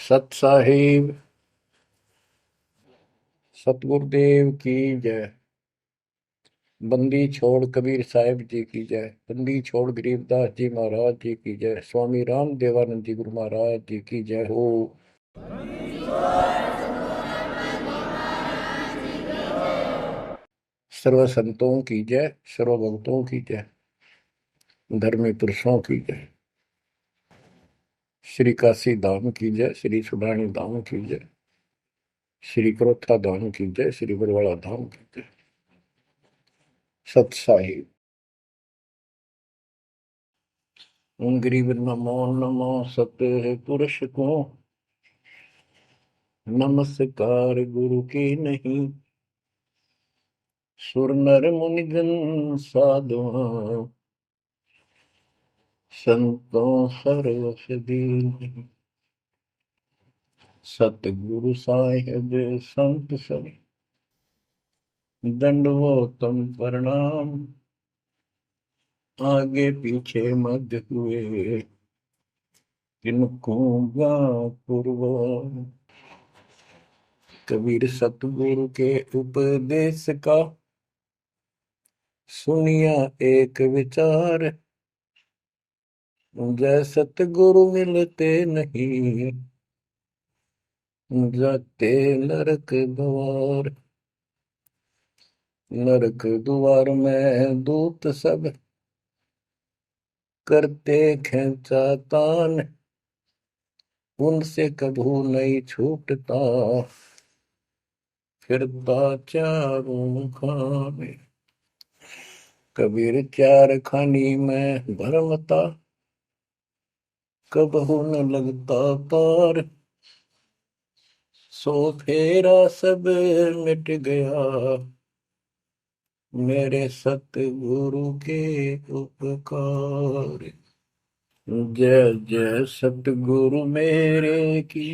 सत साहिब सतगुरुदेव की जय। बंदी छोड़ कबीर साहिब जी की जय। बंदी छोड़ गरीबदास जी महाराज जी की जय। स्वामी राम देवानंद जी गुरु महाराज जी की जय हो। सर्व संतों की जय, सर्व भक्तों की जय, धर्मी पुरुषों की जय। श्री काशी धाम की जय, श्री सुडानी धाम की जय, श्री क्रोथा धाम की जय, श्री बरवाड़ा धाम की जय। सत साहिब गरीब नमो नमो सत पुरुष को नमस्कार गुरु की नहीं। सुर नर मुनिजन साधुआ संतों सर्वस दीन। सतगुरु साहिब संत सब दंडवतम प्रणाम। आगे पीछे मध्य हुए किनको पूर्व। कबीर सतगुरु के उपदेश का सुनिया एक विचार। जय सतगुरु मिलते नहीं जाते नरक द्वार। नरक द्वार में दूत सब करते खेचा तान। उनसे कभू नहीं छूटता फिरता चारों खाने। कबीर चार खानी में भरमता कबहू न लगता पार। सो फेरा सब मिट गया मेरे सतगुरु के उपकार। जय जय सतगुरु मेरे की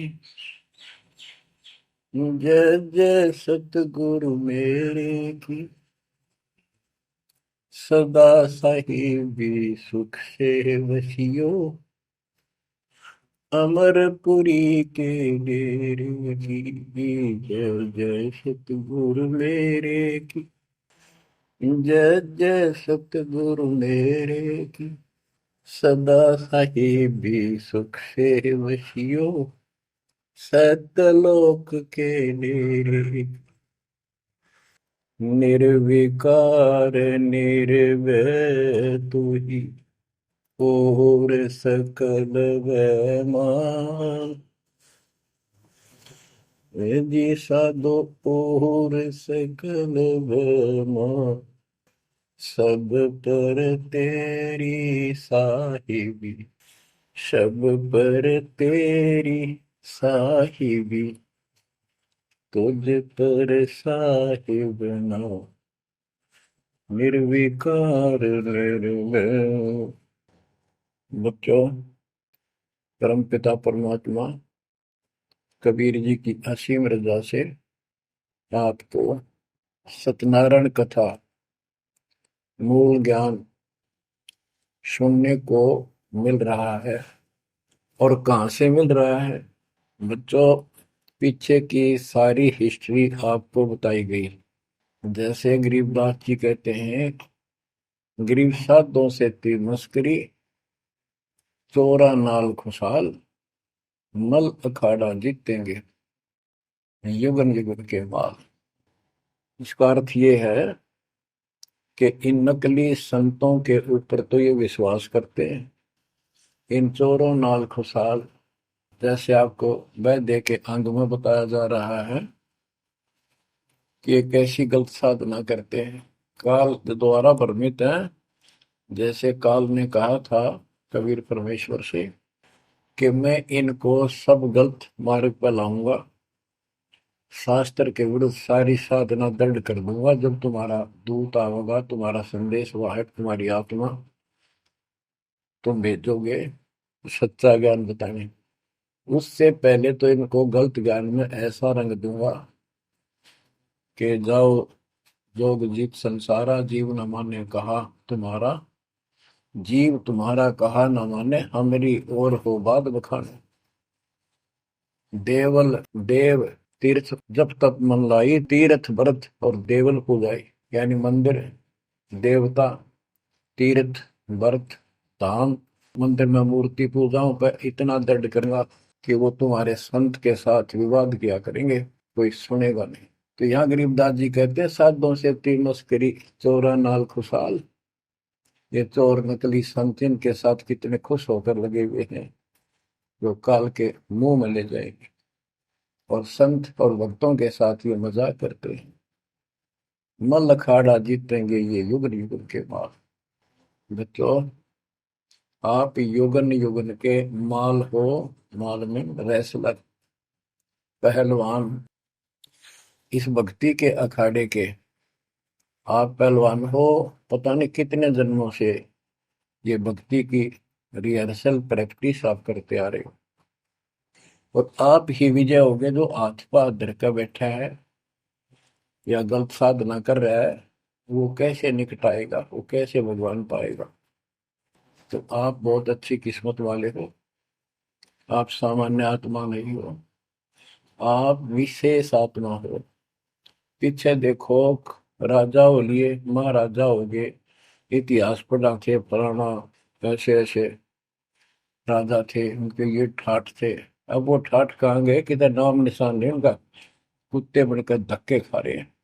जय जय सतगुरु मेरे की। सदा साहिबी सुख से वसियो अमरपुरी के डेरे की। जय जय सतगुरु मेरे की जय जय सतगुरु मेरे की। सदा साहिबी सुख से वसियो सतलोक के डेरे। निर्विकार निर्भय तू ही और सकल वैमान। जी साधो और सकल वैमान। सब पर तेरी साहिबी सब पर तेरी साहिबी। तुझ पर साहिब नाम निर्विकार निर्भय। बच्चों, परमपिता परमात्मा कबीर जी की असीम रजा से आपको सत्यनारायण कथा मूल ज्ञान सुनने को मिल रहा है। और कहाँ से मिल रहा है बच्चों? पीछे की सारी हिस्ट्री आपको बताई गई। जैसे गरीबदास जी कहते हैं, गरीब साधों से तीर मस्करी चोरा नाल खुशहाल मल अखाड़ा जीतेंगे युगन युगन के बाद। इसका अर्थ ये है कि इन नकली संतों के ऊपर तो ये विश्वास करते हैं, इन चोरों नाल खुशहाल, जैसे आपको वैद्य के अंग में बताया जा रहा है कि एक ऐसी गलत साधना करते हैं, काल द्वारा भ्रमित है। जैसे काल ने कहा था कबीर परमेश्वर से कि मैं इनको सब गलत मार्ग पर लाऊंगा, शास्त्र के विरुद्ध सारी साधना दृढ़ कर दूंगा। जब तुम्हारा दूत आवेगा, तुम्हारा संदेश वाहक, तुम्हारी आत्मा, तुम भेजोगे सच्चा ज्ञान बताने, उससे पहले तो इनको गलत ज्ञान में ऐसा रंग दूंगा कि जाओ जोग जीत संसारा, जीव न माने कहा तुम्हारा। जीव तुम्हारा कहा न माने, हमारी ओर हो बात बखाने। देवल देव तीर्थ जब तक मन लाई, तीर्थ व्रत और देवल पूजाई। यानी मंदिर, देवता, तीर्थ, व्रत, धाम। मंदिर में मूर्ति पूजाओं पर इतना दृढ़ करूंगा कि वो तुम्हारे संत के साथ विवाद किया करेंगे, कोई सुनेगा नहीं। तो यहाँ गरीबदास जी कहते हैं, साधों से तीन मस्करी, चोरा नाल खुशहाल। ये चोर नकली संत इनके साथ कितने खुश होकर लगे हुए हैं, जो काल के मुंह में ले जाएंगे। और संत और भक्तों के साथ ये मजाक करते हैं। मल अखाड़ा जीतेंगे ये युग युग के बाद। बच्चों, आप युगन युगन के माल हो, माल में रेसलर, पहलवान। इस भक्ति के अखाड़े के आप पहलवान हो। पता नहीं कितने जन्मों से ये भक्ति की रिहर्सल प्रैक्टिस आप करते आ रहे हो। और आप ही विजय होगे जो हाथ पा धर कर बैठा है या गलत साधना कर रहा है, वो कैसे निकटाएगा, वो कैसे भगवान पाएगा। तो आप बहुत अच्छी किस्मत वाले हो। आप सामान्य आत्मा नहीं हो, आप विशेष आत्मा हो। पीछे देखो, राजा हो लिए, महाराजा हो गए, इतिहास पढ़ा थे, फलाना ऐसे ऐसे राजा थे, उनके ये ठाठ थे। अब वो ठाठ कहाँ गए, किधर नाम निशान नहीं उनका। कुत्ते बनकर धक्के खा रहे हैं।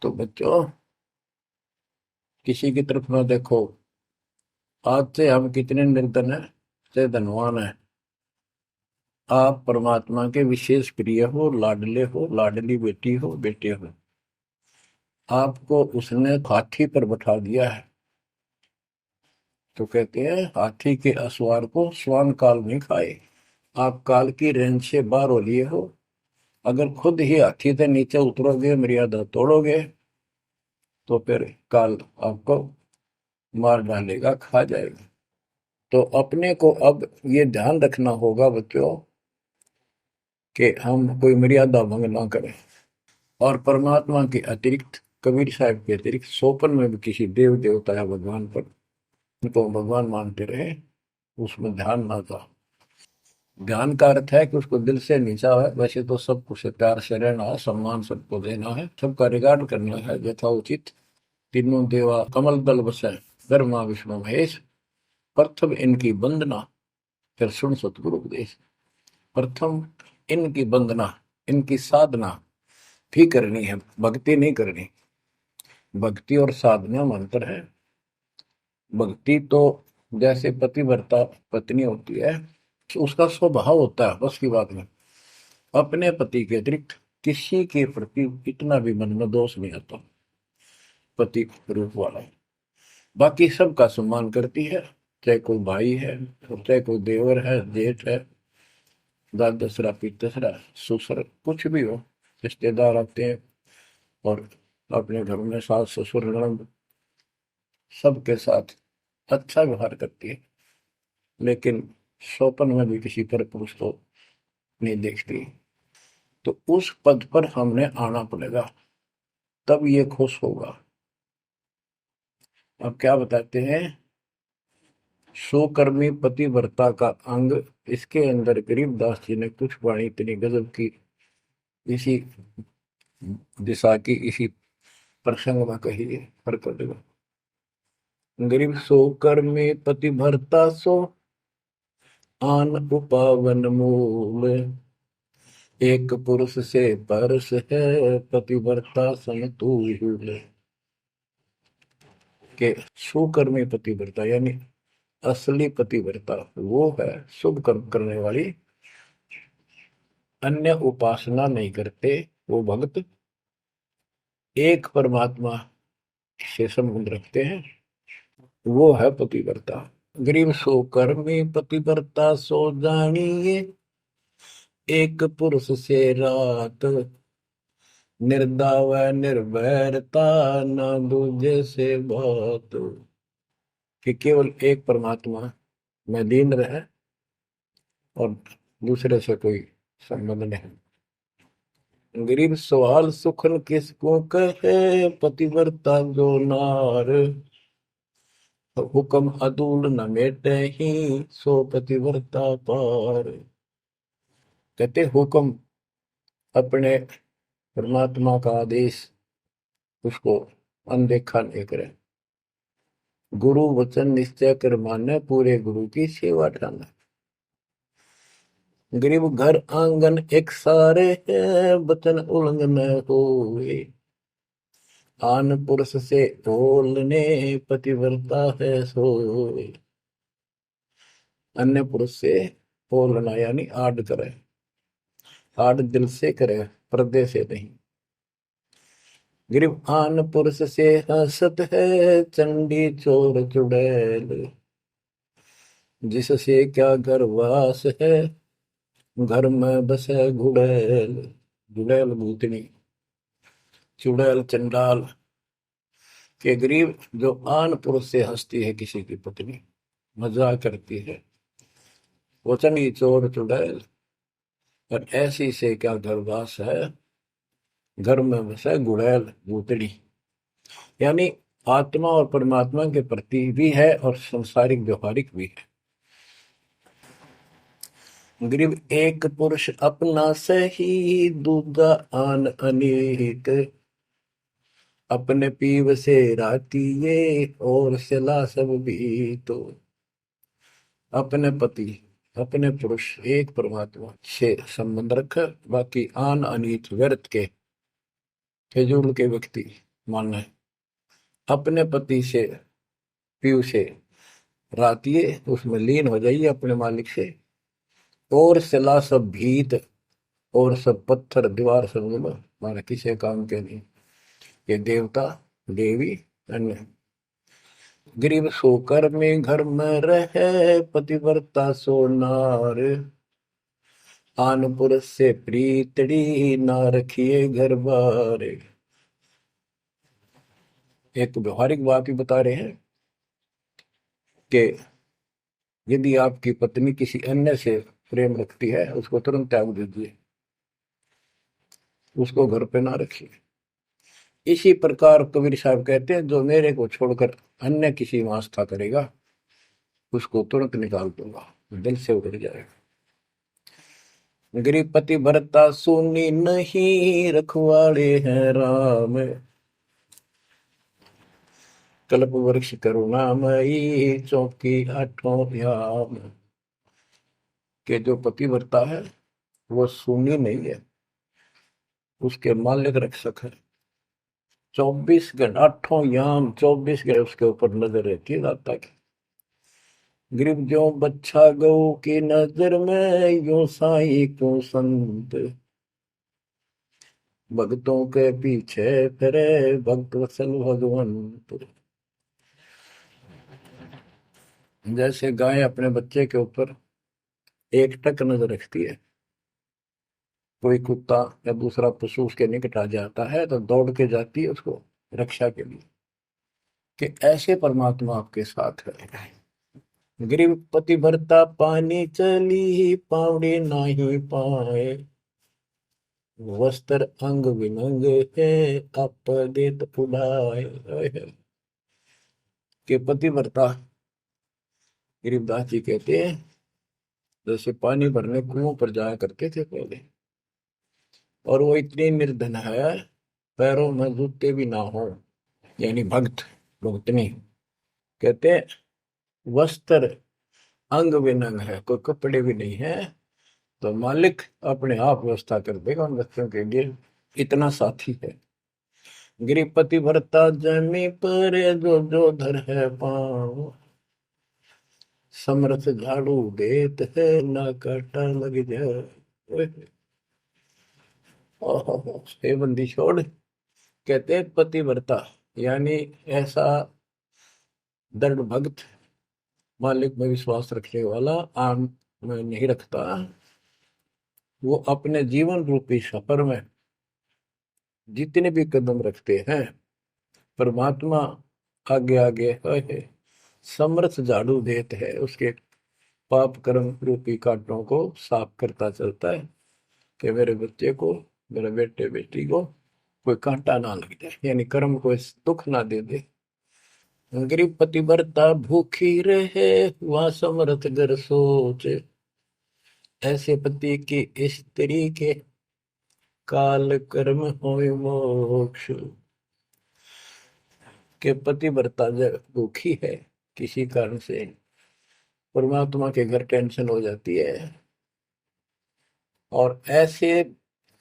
तो बच्चों, किसी की तरफ ना देखो। आज से हम कितने निर्धन है से धनवान है। आप परमात्मा के विशेष प्रिय हो, लाडले हो, लाडली बेटी हो, बेटे हो। आपको उसने हाथी पर बैठा दिया है। तो कहते हैं, हाथी के असवार को स्वान काल नहीं खाए। आप काल की रेंज से बाहर हो लिए हो। अगर खुद ही हाथी से नीचे उतरोगे, मर्यादा तोड़ोगे, तो फिर काल आपको मार डालेगा, खा जाएगा। तो अपने को अब ये ध्यान रखना होगा बच्चों कि हम कोई मर्यादा भंग ना करें। और परमात्मा के अतिरिक्त, कबीर साहब के अतिरिक्त सोपन में भी किसी देव देवता या भगवान पर उनको भगवान मानते रहे, उसमें ध्यान ना था। ध्यान का अर्थ है कि उसको दिल से नीचा है। वैसे तो सब कुछ प्यार से रहना है, सम्मान सबको देना है, सबका रिगार्ड करना है यथाउचित। तीनों देवा कमल दल बसे, ब्रह्मा विष्णु महेश। प्रथम इनकी वंदना, फिर सुन सतगुरु उपदेश। प्रथम इनकी वंदना, इनकी साधना भी करनी है, भक्ति नहीं करनी। भक्ति और साधना में अंतर है। भक्ति तो जैसे पतिव्रता पत्नी होती है, उसका स्वभाव होता है, बस की बात में अपने पति के अतिरिक्त किसी के प्रति इतना भी मन में दोष नहीं आता। पति रूप वाला बाकी सबका सम्मान करती है, चाहे कोई भाई है, चाहे कोई देवर है, जेठ है, दादसरा, पितसरा, ससुर, कुछ भी हो। रिश्तेदार आते हैं और अपने घर में सास ससुर ननद सबके साथ अच्छा व्यवहार करती है। लेकिन स्वपन में भी किसी पर पुरुष को नहीं देखती। तो उस पद पर हमने आना पड़ेगा, तब ये खुश होगा। अब क्या बताते हैं, सुकर्मी पतिव्रता का अंग। इसके अंदर गरीबदास जी ने कुछ वाणी इतनी गजब की इसी दिशा की, इसी प्रसंग में कही है। प्रकट गरीब सो कर्मी पतिव्रता सो, आन उपावन मूल। एक पुरुष से परस है, पतिव्रता समतुल। के सुकर्मी पतिव्रता यानी असली पतिव्रता वो है, शुभ कर्म करने वाली, अन्य उपासना नहीं करते वो भक्त, एक परमात्मा से संबंध रखते हैं, वो है पतिव्रता। गरीब सो कर्मी पतिव्रता सो जानिए, एक पुरुष से रात। निर्दाव निर्भरता, न दूजे से बात। कि केवल एक परमात्मा में लीन रहे और दूसरे से कोई संबंध नहीं। गरीब सवाल सुखन किसको कहे, पतिव्रता जो नार। हुक्म अदूल न मेटे ही, सो पतिव्रता पार। कहते हुक्म अपने परमात्मा का आदेश उसको अनदेखा नहीं करे। गुरु वचन निश्चय कर माने, पूरे गुरु की सेवा ठाना। गरीब घर आंगन एक सारे है, वचन उल्लंघन होए। आन पुरुष से बोलने, पतिव्रता है सोए। अन्य पुरुष से बोलना यानी आड़ करे, आड़ दिल से करे, पर्दे से नहीं। गरीब आन पुरुष से हंसत है, चंडी चोर चुड़ैल। जिससे क्या घर वास है, घर में बसे घुड़ैल। घुड़ैल भूतनी, चुड़ैल चंडाल। के गरीब जो आन पुरुष से हंसती है, किसी की पत्नी मजाक करती है, वचनी चोर चुड़ैल। और ऐसी से क्या घरवास है, घर में बसे घुड़ैल भूतड़ी। यानी आत्मा और परमात्मा के प्रति भी है और संसारिक व्यवहारिक भी है। गरीब एक पुरुष अपना सही, दूजा आन अनेक। अपने पीव से राती ये, और सिला सब भी तो। अपने पति, अपने पुरुष एक परमात्मा से संबंध रख, बाकी आन अनित व्यर्थ के फिजूल के व्यक्ति माने अपने पति से पीव से रातिए, उसमें लीन हो जाइए अपने मालिक से। और सिला सब भीत, और सब पत्थर दीवार समझ लो, माना किसी काम के नहीं। ये देवता देवी अन्य। गरीब सोकर में घर में रहे, पतिव्रता सो नार। आन पुरुष से प्रीतड़ी, ना रखिए घर बार। एक व्यवहारिक बात भी बता रहे हैं कि यदि आपकी पत्नी किसी अन्य से प्रेम रखती है, उसको तुरंत त्याग दीजिए, उसको घर पे ना रखिए। इसी प्रकार कबीर साहब कहते हैं, जो मेरे को छोड़कर अन्य किसी में आस्था करेगा, उसको तुरंत निकाल दूंगा, दिल से उतर जाएगा। गरीब पति भरता सुनी नहीं, रखवाड़े हैं राम। कल्प वृक्ष करुणामयी, चौकी आठों याम। के जो पति भरता है वो सुनी नहीं है, उसके मालिक रक्षक है। 24 घंटे आठों याम, 24 घंटे उसके ऊपर नजर रहती है दाता की। गरीब जो बच्चा गौ की नजर में, यूं साई को संत। भक्तों के पीछे फिरे, भक्त वत्सल भगवंत। जैसे गाय अपने बच्चे के ऊपर एक टक नजर रखती है, कोई कुत्ता या दूसरा पशु उसके निकट आ जाता है तो दौड़ के जाती है उसको रक्षा के लिए, कि ऐसे परमात्मा आपके साथ है। गरीब पति भरता पानी चली, पावड़ी नाही पाए। वस्त्र अंग विनंग है, आप देत उड़ाए। के पति भरता गरीबदास जी कहते हैं, जैसे पानी भरने कुओं पर जाया करते थे पहले, और वो इतनी निर्धन है, पैरों में जूते भी ना हो, यानी भक्त भक्तनी। कहते हैं वस्त्र अंग विनंग है, कोई कपड़े भी नहीं है, तो मालिक अपने आप व्यवस्था कर देगा उन बच्चों के लिए, इतना साथी है। गृहपति भरता जमी पर, जो जो धर है पाँव। समरथ झाड़ू देत है, ना काटा लग जाए। हे बंदी छोड़, कहते हैं पतिव्रता यानी ऐसा दृढ़ भक्त, मालिक में विश्वास रखने वाला, आम में नहीं रखता। वो अपने जीवन रूपी सफर में जितने भी कदम रखते हैं, परमात्मा आगे आगे है, समर्थ झाड़ू देते है, उसके पाप कर्म रूपी कांटों को साफ करता चलता है, कि मेरे बच्चे को, मेरे बेटे बेटी को कोई कांटा ना लग जाए, यानी कर्म को दुख ना दे दे। गरीब पतिव्रता भूखी रहे, वह समर्थ घर सोच। ऐसे पति की स्त्री के काल कर्म होय मोक्ष। के पतिव्रता जब दुखी है किसी कारण से, परमात्मा के घर टेंशन हो जाती है, और ऐसे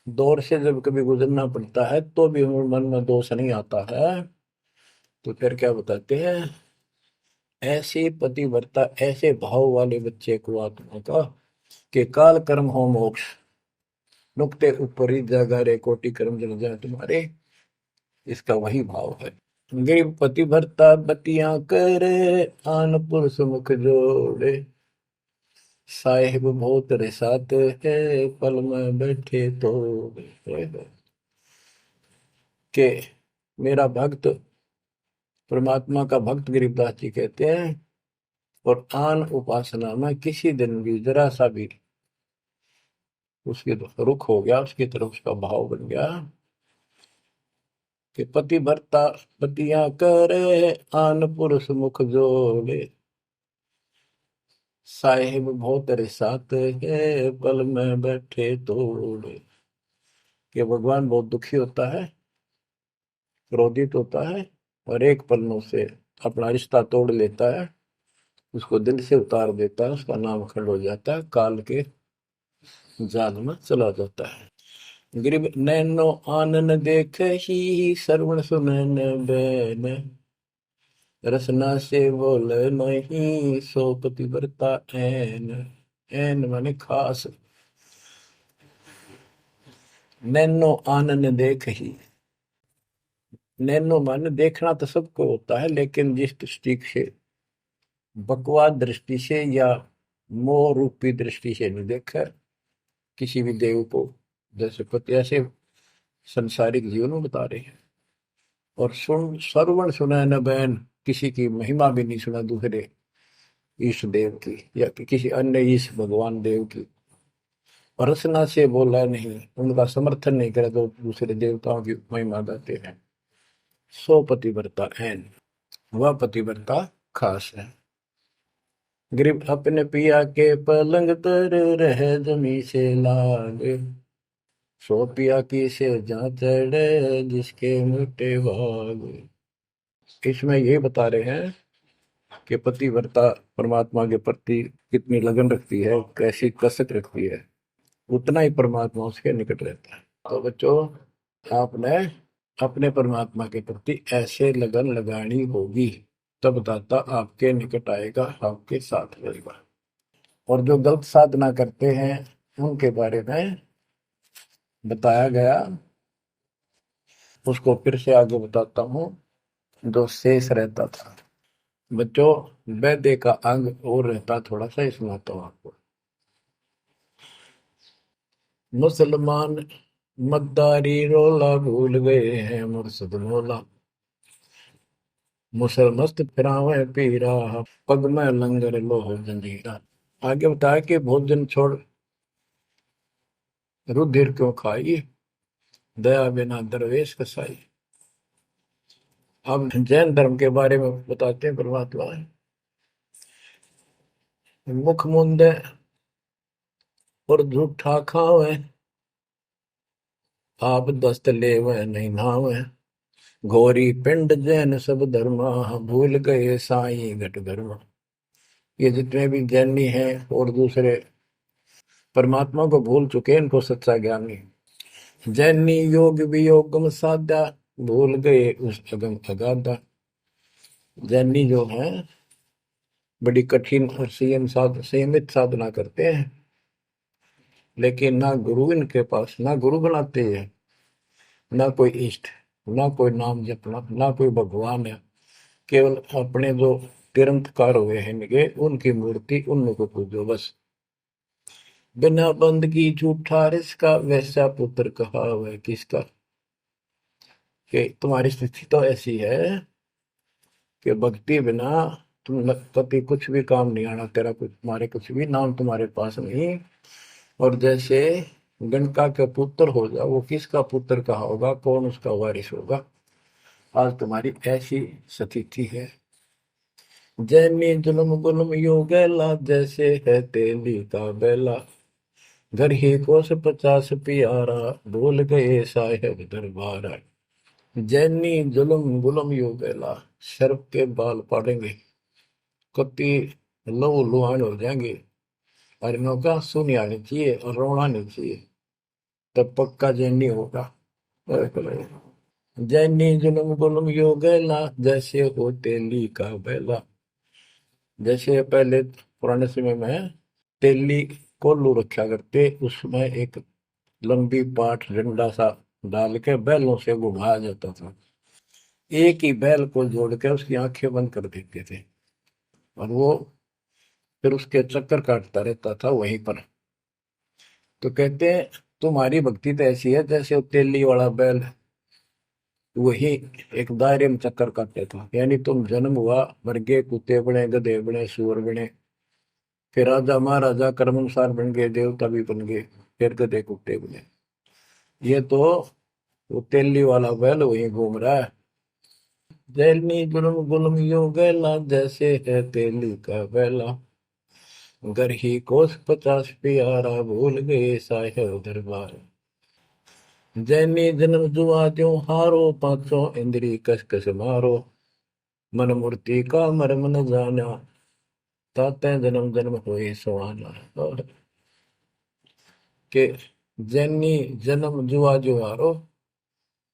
दौर से जब कभी गुजरना पड़ता है तो भी मन में दोष नहीं आता है, तो फिर क्या बताते हैं, ऐसे पतिव्रता ऐसे भाव वाले बच्चे को आत्मा का कि काल कर्म हो मोक्ष, नुक्ते ऊपर ही जागा रे कोटि कर्म जल जाए तुम्हारे, इसका वही भाव है। गरीब पतिव्रता बतियां करे, आन पुरुष मुख जोड़े, साहिब बहुत रिसात है, पल में बैठे तो के मेरा भक्त, परमात्मा का भक्त गरीबदास जी कहते हैं, और आन उपासना में किसी दिन भी जरा सा भी उसके रुख हो गया, उसकी तरफ उसका भाव बन गया कि पतिव्रता पतियां करे, आन पुरुष मुख जोड़े, साहिब बहुत रिसात है, पल में बैठे तोड़े। कि भगवान बहुत दुखी होता है, क्रोधित होता है, और एक पल में उसे अपना रिश्ता तोड़ लेता है, उसको दिल से उतार देता है, उसका नाम खंड हो जाता है, काल के जाल में चला जाता है। गरीब नैनो आनन देख ही, श्रवण सुनन बैन, रसना से बोल नहीं, सो पतिव्रता ऐन। ऐन माने खास। नैनो आनन देख ही, नैनो माने देखना तो सबको होता है, लेकिन जिस दृष्टि से, बकवाद दृष्टि से या मोह रूपी दृष्टि से नहीं देखा किसी भी देव को, जैसे पति ऐसे संसारिक जीवन में बता रहे हैं। और सुन श्रवण सुना न बैन, किसी की महिमा भी नहीं सुना दूसरे ईश देव की या किसी अन्य ईश भगवान देव की, और रसना से बोला नहीं, उनका समर्थन नहीं करे तो दूसरे देवताओं की महिमा गाते हैं। सो पतिव्रता ऐन, वह पतिव्रता खास है। गरीब अपने पिया के पलंग तर, रह जमी से लाग, सो पिया की से जहाँ चढ़े, जिसके मोटे भाग। इसमें ये बता रहे हैं कि पतिव्रता परमात्मा के प्रति कितनी लगन रखती है, कैसी कसक रखती है, उतना ही परमात्मा उसके निकट रहता है। तो बच्चों, आपने अपने परमात्मा के प्रति ऐसे लगन लगानी होगी, तब दाता आपके निकट आएगा, आपके साथ रहेगा। और जो गलत साधना करते हैं उनके बारे में बताया गया, उसको फिर से आगे बताता हूँ, जो शेष रहता था। बच्चों, वैद्य का अंग और रहता थोड़ा सा, सुनाता हूँ आपको। मुसलमान मद्दारी रोला, भूल गए हैं मुर्शद मौला, मुसलमस्त फिरावे पीरा, पग में लंगर लोह जंजीरा। आगे बताया कि भोजन छोड़ रुधिर क्यों खाई, दया बिना दरवेश कसाई। अब जैन धर्म के बारे में बताते हैं परमात्मा। मुख मुंदे और झूठा खावे, आप दस्त लेवे नहीं नावे, घोरी पिंड जैन सब धर्मा, भूल गए साई घट धर्मा। ये जितने भी जैनी हैं और दूसरे परमात्मा को भूल चुके हैं, इनको सच्चा ज्ञान नहीं। जैनी योग वियोगम साधा, भूल गए उस अगम अगाधा। जैनी जो है बड़ी कठिन और संयमित साधना करते हैं, लेकिन ना गुरु इनके पास, ना गुरु बनाते हैं, ना कोई इष्ट, ना कोई नाम जपना, ना कोई भगवान है। केवल अपने जो तिरंतकार हुए हैं इनके, उनकी मूर्ति, उनको पूजो बस। बिना बंद की झूठा रिसका, वैसा पुत्र कहा वह किसका। कि तुम्हारी स्थिति तो ऐसी है कि भक्ति बिना तुम कभी कुछ भी काम नहीं आना, तेरा कुछ, तुम्हारे कुछ भी नाम तुम्हारे पास नहीं। और जैसे गणका का पुत्र हो जा, वो किसका पुत्र कहा होगा, कौन उसका वारिस होगा। आज तुम्हारी ऐसी स्थिति है। जैनी जुल्म गुल्म यो गैला, जैसे है तेली का बेला, घर ही कोस 50 प्यारा, भूल गए साहेब दरबारा। जैनी जुल्म गुलम यू बेला, शर्फ के बाल पड़ेंगे, कति लहू लुहान हो जाएंगे। और इनका सुनी आनी चाहिए और रोना नहीं चाहिए, तब पक्का जैनी होगा। जैनी जुल्म गुलम यू गैला, जैसे हो तेली का बेला। जैसे पहले पुराने समय में तेली कोल्लू रखा करते, उसमें एक लंबी पाठ डंडा सा डाल के बैलों से घुमाया जाता था। एक ही बैल को जोड़ के उसकी आंखें बंद कर देते थे और वो फिर उसके चक्कर काटता रहता था वहीं पर। तो कहते हैं तुम्हारी भक्ति तो ऐसी है जैसे वो तेली वाला बैल वही एक दायरे में चक्कर काटते था। यानी तुम जन्म हुआ, मर गए, कुत्ते बने, गधे बने, सुअर बने, फिर राजा महाराजा कर्मानुसार बन गए, देवता भी बन गए, फिर गधे कुत्ते बने। ये तो वो तेली वाला बैल वहीं घूम रहा है। जैनी जुल्म गुलम यू गैला, जैसे है तेली का बैला। घर ही कोस 50 प्यारा, भूल गए साहेब दरबार। जैनी जन्म जुआ त्यों हारो, पांचों इंद्री कस कस मारो। मन मूर्ति का मर्म न जाना, ताते जन्म जन्म होए सुहाना। और के जैनी जन्म जुआ जो हारो,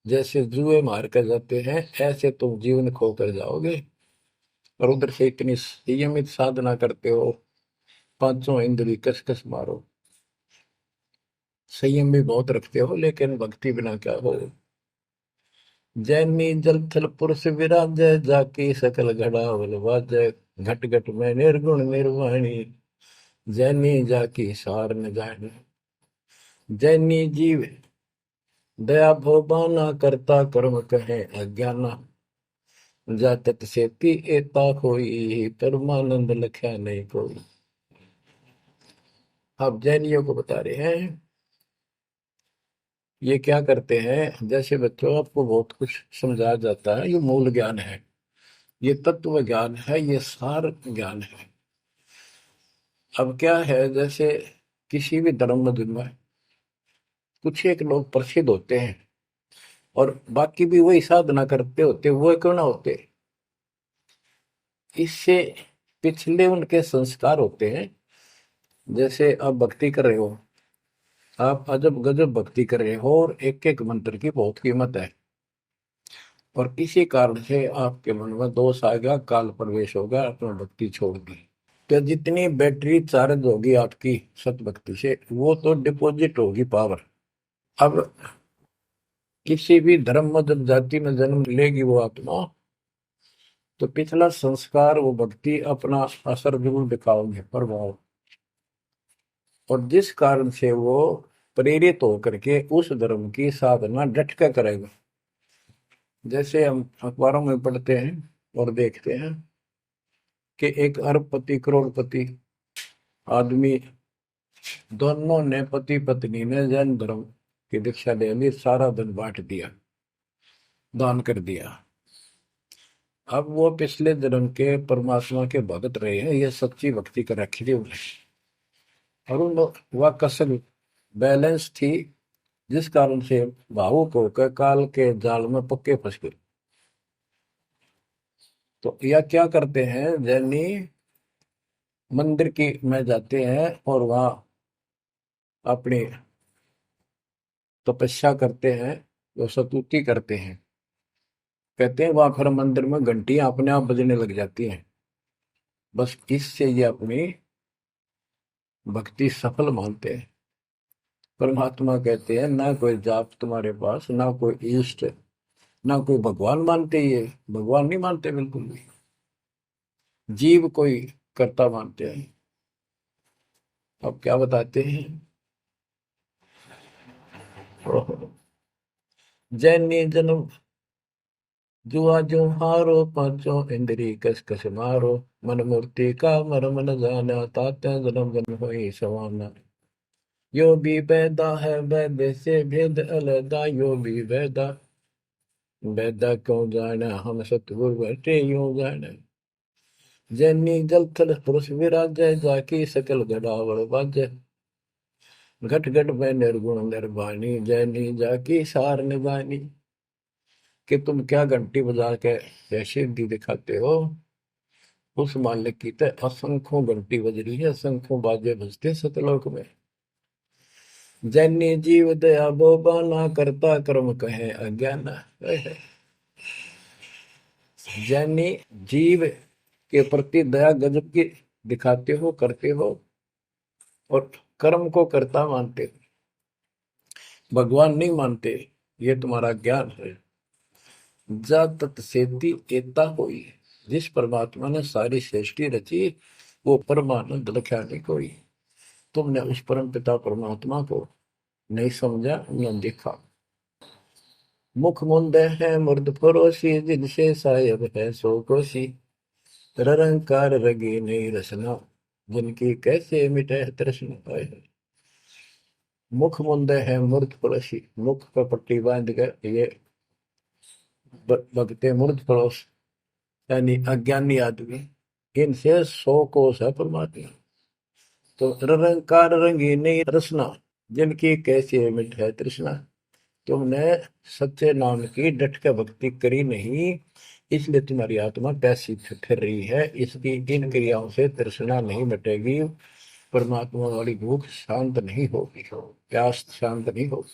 जैसे जुए मार कर जाते हैं ऐसे तुम जीवन खो कर जाओगे। और उधर से इतनी संयमित साधना करते हो, पांचों इंद्री कस कस मारो, संयम भी बहुत रखते हो, लेकिन भक्ति बिना क्या हो। जैनी जल थल पुरुष विराजय, जाकी सकल घड़ावल वाजय। घट घट में निर्गुण निर्वाणी, जैनी जाकी सार न जानी। जैनी जीव दया भोबाना, करता कर्म कहे अज्ञाना। जातक से पी एता कोई, परमानंद लख्या नहीं कोई। अब जैनियों को बता रहे हैं ये क्या करते हैं। जैसे बच्चों आपको बहुत कुछ समझाया जाता है, ये मूल ज्ञान है, ये तत्व ज्ञान है, ये सार ज्ञान है। अब क्या है, जैसे किसी भी धर्म में कुछ एक लोग प्रसिद्ध होते हैं और बाकी भी वही साधना करते होते, वो क्यों ना होते। इससे पिछले उनके संस्कार होते हैं। जैसे आप भक्ति कर रहे हो, आप अजब गजब भक्ति कर रहे हो और एक एक मंत्र की बहुत कीमत है, और इसी कारण से आपके मन में दोष आ गया, काल प्रवेश होगा, आपने भक्ति छोड़ दी। तो जितनी बैटरी चार्ज होगी आपकी सत भक्ति से, वो तो डिपॉजिट होगी पावर। अब किसी भी धर्म में जब जाति में जन्म लेगी वो आत्मा, तो पिछला संस्कार वो भक्ति अपना असर जरूर दिखाओगे, प्रभाव। और जिस कारण से वो प्रेरित होकर के उस धर्म की साधना डट कर करेगा। जैसे हम अखबारों में पढ़ते हैं और देखते हैं कि एक अरबपति करोड़पति आदमी, दोनों ने पति पत्नी ने जैन धर्म की दीक्षा ले ली, सारा धन बांट दिया, दान कर दिया। अब वो पिछले जन्म के परमात्मा के भगत रहे हैं, ये सच्ची भक्ति कर रखी थी उन्हें, और उन वह कसल बैलेंस थी, जिस कारण से भावुक होकर काल के जाल में पक्के फंस गए। तो यह क्या करते हैं, जैनी मंदिर की में जाते हैं और वहां अपनी तपस्या करते हैं, वो स्तुति करते हैं। कहते हैं वहां फिर मंदिर में घंटियां अपने आप बजने लग जाती हैं। बस इससे ये अपनी भक्ति सफल मानते हैं। परमात्मा कहते हैं ना कोई जाप तुम्हारे पास, ना कोई इष्ट, ना कोई भगवान मानते, ये भगवान नहीं मानते बिल्कुल भी, जीव कोई कर्ता मानते हैं। अब क्या बताते हैं, जैनी जन्म जुआ जो हारो, पांचों इंद्री कस कस मारो। मन मूर्ति का मर्म न जाना, ताते जन्म जन्म होई सवाना। यो भी पैदा है वैद से भेद अलगा, यो भी वैदा वैदा क्यों जाना, हम सतगुरु बैठे यूं जाना। जैनी जल थल पुरुष विराजय, जाकी सकल गड़ावड़ बाजय। घट घट में निर्गुण निर्वाणी, जैनी जाकी सार निभानी। कि तुम क्या घंटी बजा के जैसे दी दिखाते हो, उस मालिक की तो असंख्यों घंटी बज रही है, असंख्यों बाजे बजते सतलोक में। जैनी जीव दया बोबाना, करता कर्म कहे अज्ञान। जैनी जीव के प्रति दया गजब की दिखाते हो, करते हो, और कर्म को कर्ता मानते हो, भगवान नहीं मानते। ये तुम्हारा ज्ञान है। जा तत्सेती एता होई, जिस परमात्मा ने सारी सृष्टि रची, वो परमानंद लख्या नहीं कोई। तुमने उस परम पिता परमात्मा को नहीं समझा, न देखा। मुख मुंद है मुर्द फरोशी, जिनसे सायब है सो कोशी। रंकार रगी नहीं रसना, जिनकी कैसे मिटे तृष्णा पाए। मुख मुंद है मूर्त पड़ोसी, मुख पर पट्टी बांध कर ये भगते मूर्त पड़ोस, यानी अज्ञानी आदमी, इनसे 100 कोस है परमात्मा। तो रंकार रंगी नहीं रसना, जिनकी कैसे मिट है तृष्णा। तुमने सच्चे नाम की डट के भक्ति करी नहीं, इसलिए तुम्हारी आत्मा पैसी फिर रही है। इसकी इन क्रियाओं से तृष्णा नहीं मिटेगी, परमात्मा वाली भूख शांत नहीं होगी, प्यास शांत नहीं होगी।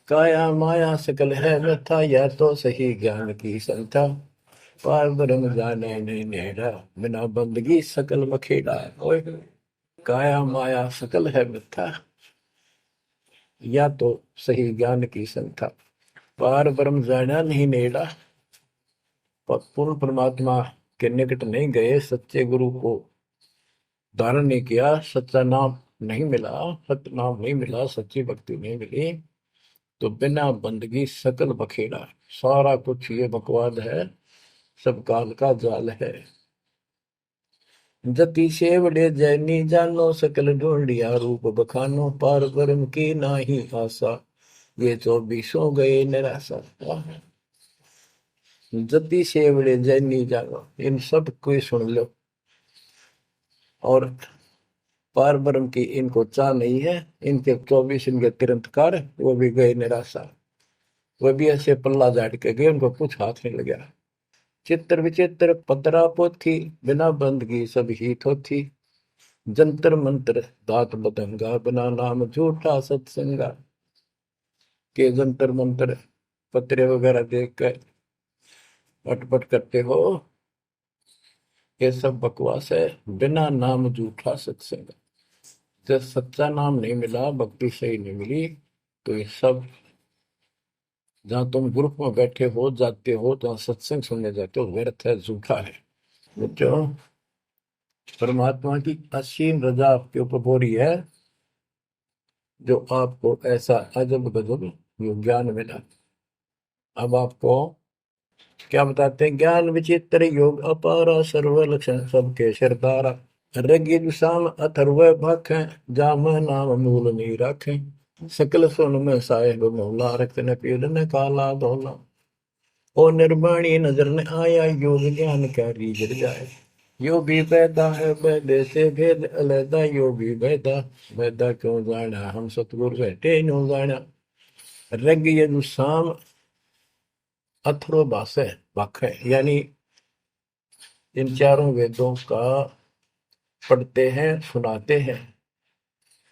काया माया सकल है व्यथा, या तो सही ज्ञान की संथा। पार ब्रह्म जाने नहीं नेड़ा, बिना बंदगी सकल मखेड़ा। ओए, काया माया सकल है मिथ्या, या तो सही ज्ञान की संथा। पार ब्रह्म जाना नहीं नेड़ा, पूर्ण परमात्मा के निकट नहीं गए, सच्चे गुरु को धारण नहीं किया, सच्चा नाम नहीं मिला, सत्य नाम नहीं मिला, सच्ची भक्ति नहीं मिली, तो बिना बंदगी सकल बखेड़ा। सारा कुछ ये बकवाद है, सब काल का जाल है। जति सेवड़े जैनी जानो, सकल ढूंढिया रूप बखानो। पार ब्रह्म की नाही आशा, ये 24 गए निराशा। जति सेवड़े जैनी जानो, इन सब को सुन लो। और पार ब्रह्म की इनको चाह नहीं है, इनके 24 इनके तिरंतकार, वो भी गए निराशा। वह भी ऐसे पल्ला झाड़ के गए, उनको कुछ हाथ नहीं लगा। चित्र विचित्र पतरा पोथी, बिना बंदगी सब ही थोथी। जंतर मंत्र दात बदंगा, बिना नाम झूठा सत्संगा। के जंतर मंत्र पत्रे वगैरह देख कर अटपट करते हो, ये सब बकवास है। बिना नाम झूठा सत्संग, जब सच्चा नाम नहीं मिला, भक्ति सही नहीं मिली, तो ये सब, जहां तुम ग्रुप में बैठे हो जाते हो, जहां सत्संग सुनने जाते हो, व्यर्थ है, झूठा है। जो परमात्मा की असीम रजा आपके ऊपर हो रही है, जो आपको ऐसा अजब गजब यो ज्ञान मिला। अब आपको क्या बताते हैं? ज्ञान विचित्र योग अपारा, सर्व लक्षण सबके सिरदारा। ऋग्यजु साम अथर्व भाखें, जाम नाम मूल नहीं राखें। सकल सुन में साहेब मौला, रक्त न पीड़ न काला धोला। ओ निर्वाणी नजर न आया, योग ज्ञान क्या रीझ जाए। यो भी बैदा है बैदे से भेद अलैदा, यो भी बैदा बैदा क्यों जाना, हम सतगुरु बैठे नो जाना। ऋग यजु साम अथर्व भाषा वाक है, यानी इन चारों वेदों का पढ़ते हैं, सुनाते हैं,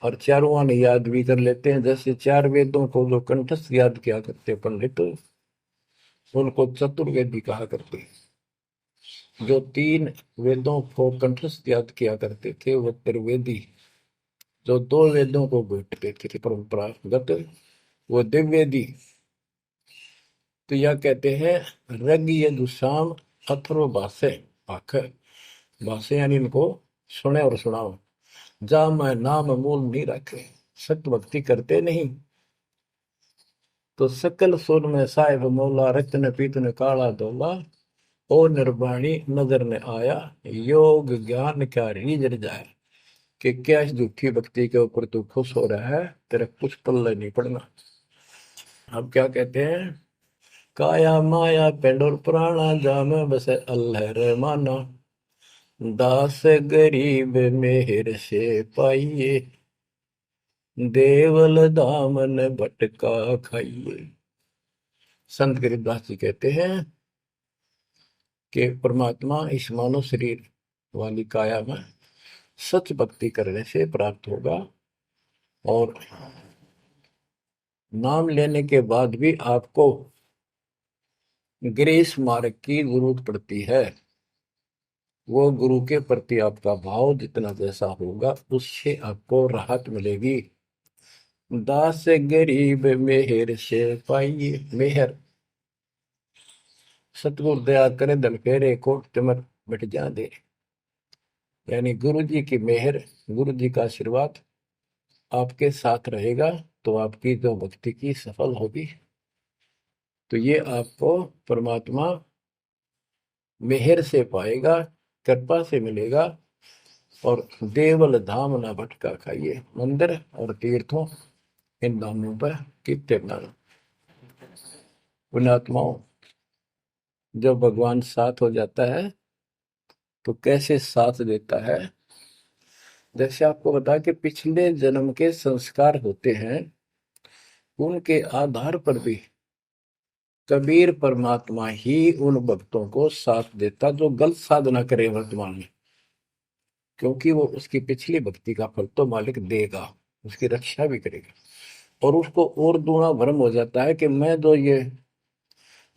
और चारों आने याद भी कर लेते हैं। जैसे 4 वेदों को जो कंठस्थ याद किया करते पंडित, उनको चतुर्वेदी कहा करते हैं। जो 3 वेदों को कंठस्थ याद किया करते थे, वो त्रिवेदी। जो 2 वेदों को बैठते थे परंपरागत, वो दिव्यवेदी। तो यह कहते हैं रग यजुषाम अथर्व भाषे, आखिर भाषे यानी इनको सुने और सुनाओ। जा मैं नाम मूल नहीं रखे, सत्य भक्ति करते नहीं, तो सकल सुर में साहिब मौला, रत्न पीतन काला धोला। ओ निर्वाणी नजर ने आया, योग ज्ञान क्या रीझ जाए। कि क्या इस झूठी भक्ति के ऊपर तू खुश हो रहा है, तेरा कुछ पल्ले नहीं पड़ना। अब क्या कहते हैं? काया माया पेंड और पुराना, जाम बस अल्लाह रहमाना। दास गरीब मेहर से पाइए, देवल दामन भटका खाइए। संत गरीबदास जी कहते हैं कि परमात्मा इस मानव शरीर वाली काया में सच भक्ति करने से प्राप्त होगा, और नाम लेने के बाद भी आपको ग्रेस मार्ग की जरूरत पड़ती है। वो गुरु के प्रति आपका भाव जितना जैसा होगा उससे आपको राहत मिलेगी। दास गरीब मेहर से पाइए। मेहर, सतगुरु दया करे धन फेरे कोट तिमर मिट जा दे। यानी गुरु जी की मेहर, गुरु जी का आशीर्वाद आपके साथ रहेगा तो आपकी जो भक्ति की सफल होगी। तो ये आपको परमात्मा मेहर से पाएगा, कृपा से मिलेगा। और देवल धाम ना भटका खाइए। मंदिर और तीर्थों, इन नामों पर कीर्तन। पुण्यात्माओं, जब भगवान साथ हो जाता है तो कैसे साथ देता है। जैसे आपको बता कि पिछले जन्म के संस्कार होते हैं, उनके आधार पर भी कबीर परमात्मा ही उन भक्तों को साथ देता जो गलत साधना करे वर्तमान में, क्योंकि वो उसकी पिछली भक्ति का फल तो मालिक देगा, उसकी रक्षा भी करेगा। और उसको और दूना भ्रम हो जाता है कि मैं जो ये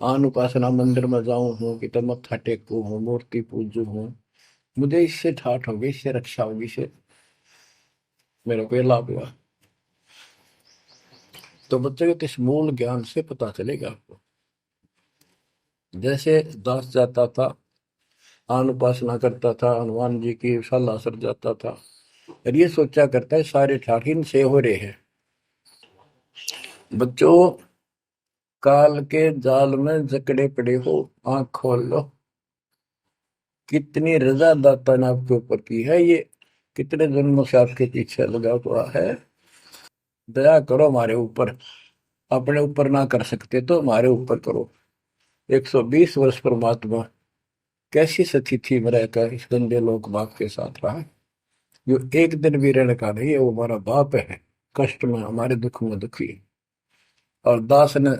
आन उपासना मंदिर में जाऊं हूँ कि तो मत्था टेकू हूँ, मूर्ति पूजू हूँ, मुझे इससे ठाठ होगी, इससे रक्षा होगी, इससे मेरे को ये लाभ हुआ। तो बच्चे को इस मूल ज्ञान से पता चलेगा आपको। जैसे दास जाता था, आन उपासना करता था, हनुमान जी की सलाह सर जाता था, और ये सोचा करता है सारे ठाठ इनसे हो रहे हैं। बच्चों, काल के जाल में जकड़े पड़े हो, आंख खोल लो। कितनी रजा दाता ने आपके ऊपर की है, ये कितने जन्मों से आपके पीछे लगा हुआ है। दया करो हमारे ऊपर, अपने ऊपर ना कर सकते तो हमारे ऊपर करो। 120 वर्ष परमात्मा कैसी स्थिति में रहकर इस गंदे लोक बाप के साथ रहा। जो एक दिन भी रहने का नहीं है, वो हमारा बाप है, कष्ट में हमारे दुख में दुखी। और दास ने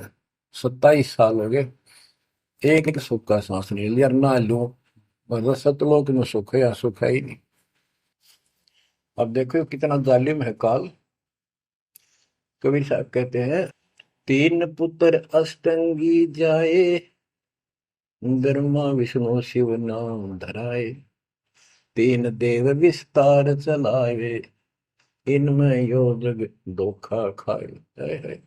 27 साल हो गए, एक सुख का सांस नहीं लिया, ना लो। मतलब सतलोक में सुख है या सुख है ही नहीं। अब देखो कितना जालिम है काल। कबीर साहब कहते हैं, तीन पुत्र अष्टंगी जाए, ब्रह्मा विष्णु शिव नाम धराए, तीन देव विस्तार चलाए, इनमें यो जग धोखा खाए। हाय हाय।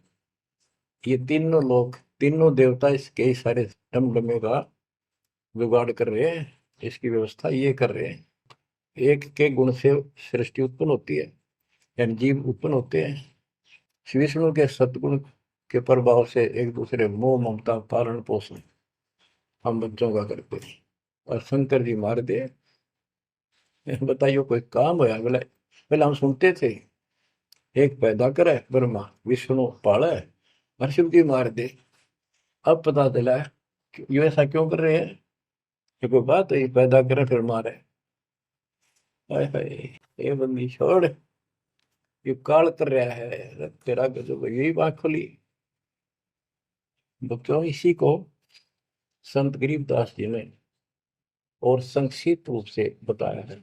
ये तीनों लोग, तीनों देवता इसके सारे डमडमे का जुगाड़ कर रहे हैं, इसकी व्यवस्था ये कर रहे हैं। एक के गुण से सृष्टि उत्पन्न होती है, यानी जीव उत्पन्न होते हैं। श्री विष्णु के सतगुण के प्रभाव से एक दूसरे मोह ममता पालन पोषण हम बच्चों का करते हैं। और शंकर जी मार दे, बताइए कोई काम होया बोले। पहले हम सुनते थे, एक पैदा करे ब्रह्मा, विष्णु पाले, और शिव जी मार दे। अब पता चला है कि ये ऐसा क्यों कर रहे हैं। ये कोई बात है, ये पैदा करे फिर मारे। हाय हाय, ये बंदी छोड़, ये काल कर रहा है तेरा गजब। यही बात खुली बच्चों। इसी को संत गरीबदास जी ने और संक्षिप्त रूप से बताया है।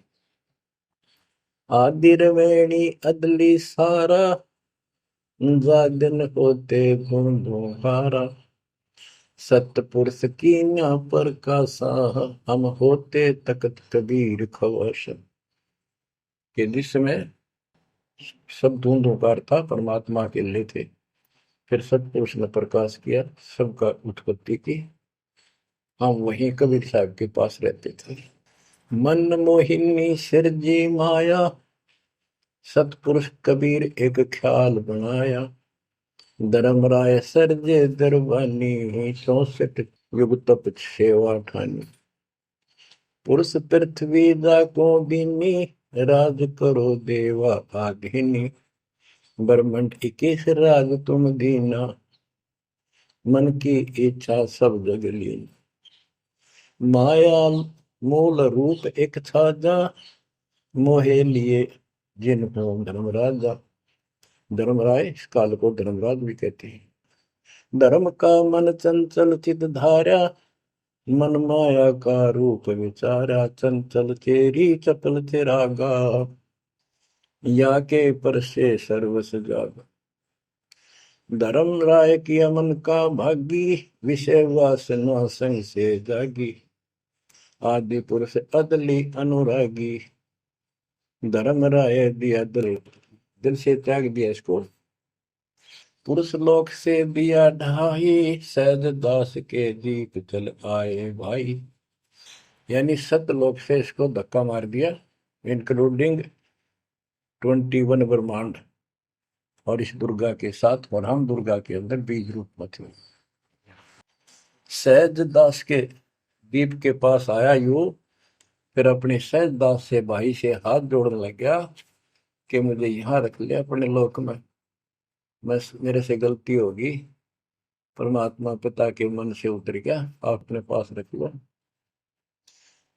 आदि रवेणी अदली सारा, जागन होते धुंधुहारा, सतपुरुष की ना पर का साह, हम होते तकत कबीर खवश। कि जिस समय सब धुंधुकार था, परमात्मा के लिए थे, फिर सतपुरुष ने प्रकाश किया, सबका उत्पत्ति की। हम वहीं कबीर साहब के पास रहते थे। मन मोहिनी सिरजी माया, सतपुरुष कबीर एक ख्याल बनाया, धर्मराय सरजे दरबानी, 64 युग तप सेवा ठानी, पुरुष पृथ्वी जाको बीनी, राज करो देवा आधीनी, ब्रह्मंड 21 राज तुम दीना, मन की इच्छा सब जग लीन, माया मूल रूप एक छाजा, मोहे लिए जिन हो धर्म राजा, धर्मराय, इस काल को धर्मराज भी कहते हैं। धर्म का मन चंचल चित धारा, मन माया का रूप विचारा, चंचल चेरी चपल चेरागा, या के पर से सर्वस जागा। धर्म राय किया मन का भागी, विषय वासना संग से जागी, आदि पुरुष अदली अनुरागी। धर्म राय दिया दिल, दिल से त्याग दिया इसको। पुरुष लोक से दिया ढाई, सहज दास के दीप जल आए भाई। यानी सतलोक से इसको धक्का मार दिया, इंक्लूडिंग 21 ब्रह्मांड और इस दुर्गा के साथ, और हम दुर्गा के अंदर बीज रूप में थे। सहज दास के दीप के पास आया यू, फिर अपने सहज दास से भाई से हाथ जोड़ने लग गया कि मुझे यहाँ रख ले अपने लोक में, मैं मेरे से गलती होगी, परमात्मा पिता के मन से उतर गया, आप अपने पास रख लो।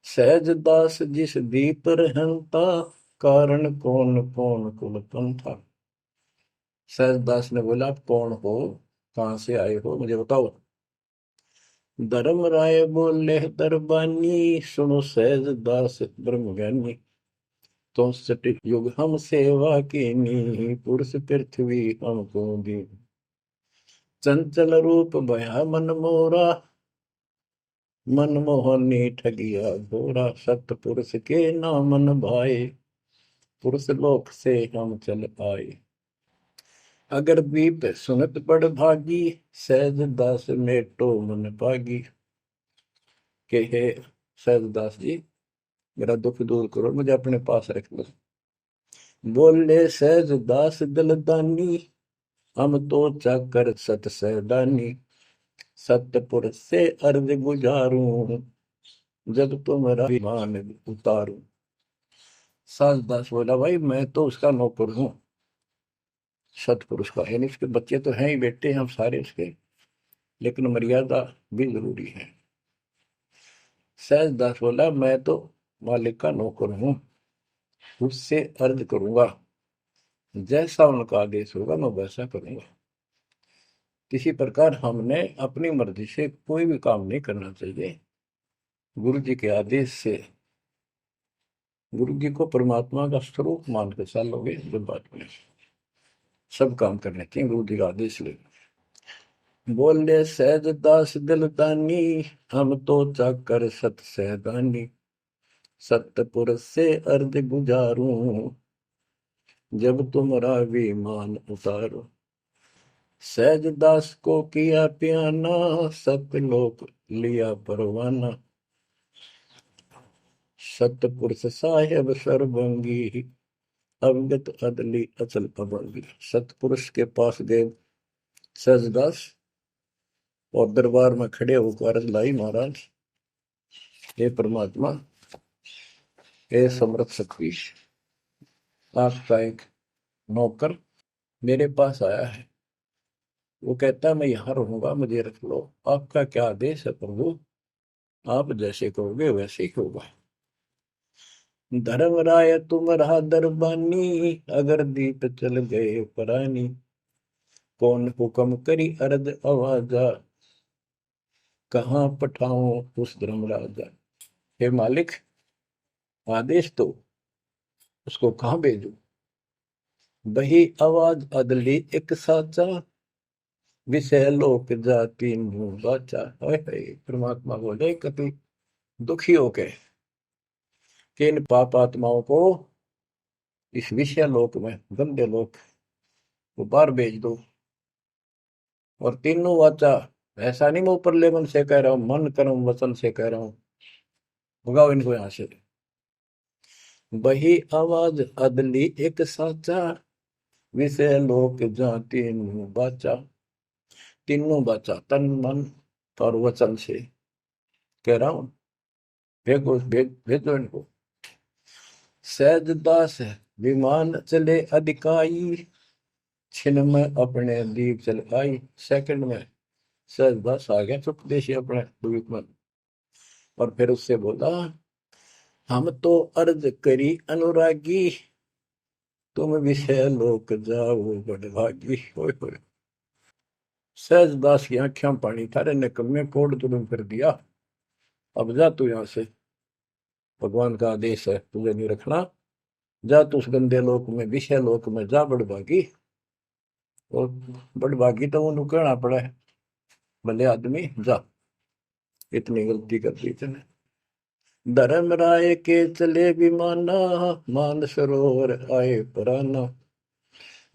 सहज दास जिस दीप रहता, कारण कौन कौन कुल पंथा। सहज दास ने बोला, आप कौन हो, कहां से आए हो, मुझे बताओ। धर्म राय बोले दरबानी, सुनो सहज दास ब्रह्म ज्ञानी। तो सटिक युग हम सेवा कीनी, पुरुष पृथ्वी हमको दी। चंचल रूप भया मन मोरा, मनमोहनी ठगिया घोरा। सतपुरुष के नामन भाए, पुरुष लोक से हम चल आए। अगर दीप सुनत बड़ भागी, सहज दास मेटो मन पागी। के हे सहज दास जी, मेरा दुख दूर करो, मुझे अपने पास रख लो। बोले सहज दास दलदानी, हम तो चाकर सत सहदानी। सतपुर से अर्ज गुजारूं, जब तुम्हारा विमान उतारूं। सहज दास बोला, भाई मैं तो उसका नौकर हूं, सतपुरुष का, यानी उसके बच्चे तो हैं ही, बेटे हम सारे उसके, लेकिन मर्यादा भी जरूरी है। सहज दास बोला, मैं तो मालिक का नौकर हूं, उससे अर्ज करूंगा, जैसा उनका आदेश होगा मैं वैसा करूंगा। किसी प्रकार हमने अपनी मर्जी से कोई भी काम नहीं करना चाहिए, गुरु जी के आदेश से। गुरु जी को परमात्मा का स्वरूप मानकर चलोगे जब बात में, सब काम करने चाहिए गुरु जी का आदेश ले। बोले सहज दास दिलदानी, हम तो चाकर सत सहदानी। सतपुर से अर्ज गुजारूं, जब तुम्हारा विमान उतारो। सहज दास को किया प्याना, सतलोक लिया परवाना। सतपुरुष साहेब सर्वंगी, अवगत अदली अचल अभंगी। सतपुरुष के पास गए सहजदास और दरबार में खड़े होकर अर्ज लाई, महाराज हे परमात्मा, हे समर्थ शक्ति, आपका एक नौकर मेरे पास आया है, वो कहता है मैं यहाँ रहूंगा, मुझे रख लो, आपका क्या आदेश है प्रभु, आप जैसे कहोगे वैसे ही होगा। धर्म राय तुम रहा दरबानी, अगर दीप चल गए परानी। कौन हुक्म करी अर्ज आवाजा, कहाँ पठाऊं उस धर्म राजा। हे मालिक, आदेश दो, उसको कहाँ भेजूं। बही आवाज अदली एक साचा, विषय लोक जाति मुंह बाचा। परमात्मा बोले, कभी दुखी होके कि इन पाप आत्माओं को इस विषय लोक में, गंदे लोक, वो बाहर भेज दो। और तीनों वाचा, ऐसा नहीं मैं ऊपर लेवल से कह रहा हूं, मन कर्म वचन से कह रहा हूं, भगाओ इनको यहां से। बही आवाज अदली एक साचा, विषय लोक जाति मुंह बाचा। तीनों बाचा, तन मन और वचन से कह रहा हूं, भेजो भेजो इनको। सहज दास विमान चले अधिकाई, छिन में अपने दीप चलकाई। सेकंड में सहज दास आ गया चुपदेशी अपने द्वीप में, और फिर उससे बोला, हम तो अर्ज करी अनुरागी, तुम विषय लोक जाओ बड़भागी। होय होय। सहजदास की आंखें पानी, थारे निकम्मे कोड तुम कर दिया, अब जा तू यहां से, भगवान का आदेश है तुझे नहीं रखना, जा तू उस गंदे लोक में, विषय लोक में जा बड़भागी। और बड़भागी तो वो कहना पड़ा है, भले आदमी जा, इतनी गलती कर दी तूने। धर्म राय के चले विमाना, मान सरोवर आए पराना,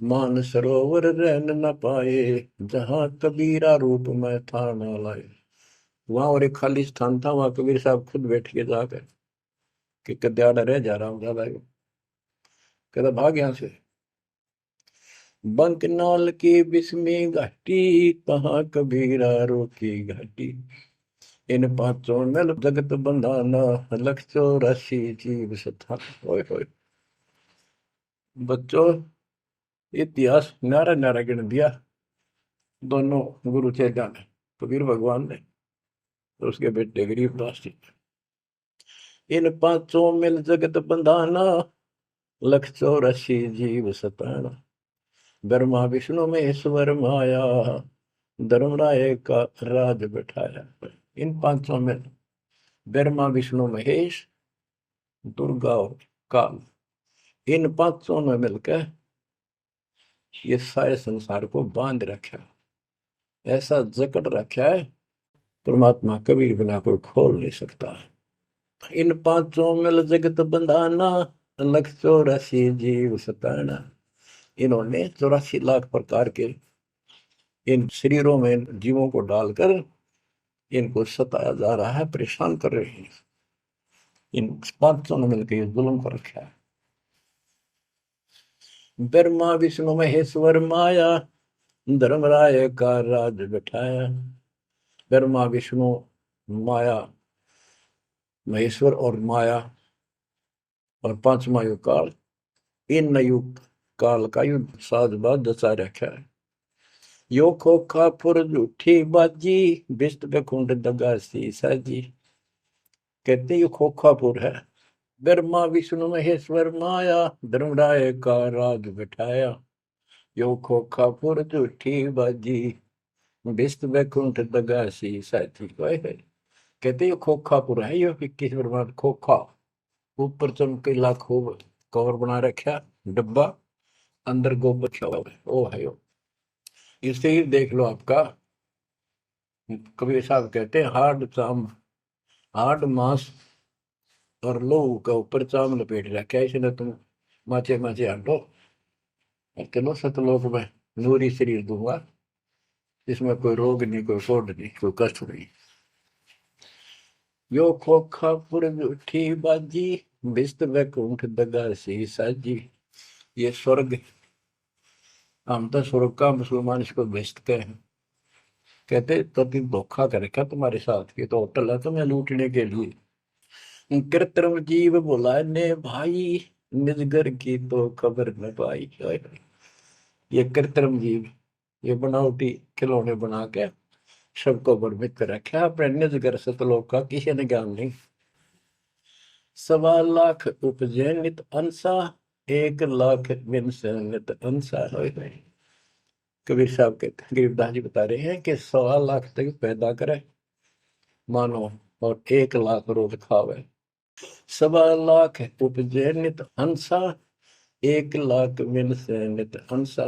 मान सरोवर रहन न पाए, जहां कबीरा रूप में था न लाए। वहां और एक खाली स्थान था, वहां कबीर साहब खुद बैठ के जाकर कि कद्याड़ा रह जा रहा हूं ज्यादा, कहता भाग यहां से। बंकनाल की बिस्मी घाटी, कहाँ कबीरा रोकी घाटी, इन पांचों नल जगत बंधाना, लख 84 जीव सथा। ओए होए बच्चों, इतिहास नारा नारा गिन दिया दोनों गुरु चेला ने, कबीर भगवान ने और उसके बेटे गरीबदास जी। इन पांचों मिल जगत बंधाना, लख 84 जीव सताना, ब्रह्मा विष्णु महेश्वर माया, धर्मराय का राज बैठाया। इन पांचों में ब्रह्मा विष्णु महेश, दुर्गा और काल, इन पांचों ने मिलकर ये सारे संसार को बांध रखा, ऐसा जकड़ रखा है, परमात्मा कबीर बिना कोई खोल नहीं सकता। इन पांचों मिल जगत बंधाना, लख 84 जीव सताना। इन्होंने 84 लाख प्रकार के इन शरीरों में जीवों को डालकर इनको सताया जा रहा है, परेशान कर रहे हैं। इन पांचों ने मिलकर ये जुल्म कर रखा है। ब्रह्मा विष्णु महेश्वर माया, धर्मराय का राज बैठाया। ब्रह्मा विष्णु माया, महेश्वर और माया और पांचवा युग काल, इन युग काल का युद्ध साजबाज दसा रखा है। यो खोखा फुर झूठी बाजी, बिस्त कुंड दगासी साजी। कहते यो खोखापुर है। ब्रह्मा विष्णु महेश्वर माया, धर्मराय का राज बैठाया। यो खोखापुर झूठी बाजी, बिस्त बैकुंठ दगासी साथी। कहते यो खोखापुर है, यो 21 ब्रह्मांड खोखा, ऊपर चमकीला खूब कवर बना रखा डब्बा, अंदर गोबर रखा हुआ है, ओ है यो। इसे ही देख लो आपका, कबीर साहब कहते हैं हार्ड चाम, हार्ड मांस और लोहू का ऊपर चाम लपेट रखा है, इसने तुम माचे माचे आटो और चलो सतलोक में नूरी शरीर दूंगा, इसमें कोई रोग नहीं, कोई फोड़ नहीं, कोई कष्ट नहीं। यो खोखा पुर उठी बाजी, बिस्त वैकुंठ दगासी साजी। ये स्वर्ग, हम तो स्वर्ग का मुसलमान इसको बेस्ट कहे हैं। कहते तो धोखा कर रखा तुम्हारे साथ, ये तो होटल है तुम्हें लूटने के लिए। कृत्रिम जीव बुलाए ने भाई, निजगर की तो खबर न पाई। ये कृत्रिम जीव, ये बनावटी खिलौने बना के सबको भ्रमित कर रखा, अपने निजगर सतलोक का किसी ने ज्ञान नहीं। 1.25 लाख उपजे नित अंसा, 1 लाख बिन से नित अंसा। कबीर साहब कहते, गरीबदास जी बता रहे हैं कि 1.25 लाख तक पैदा करे मानो और 1 लाख रोज खावे। 1.25 लाख उपजे नित हंसा, 1 लाख बिन से नित हंसा।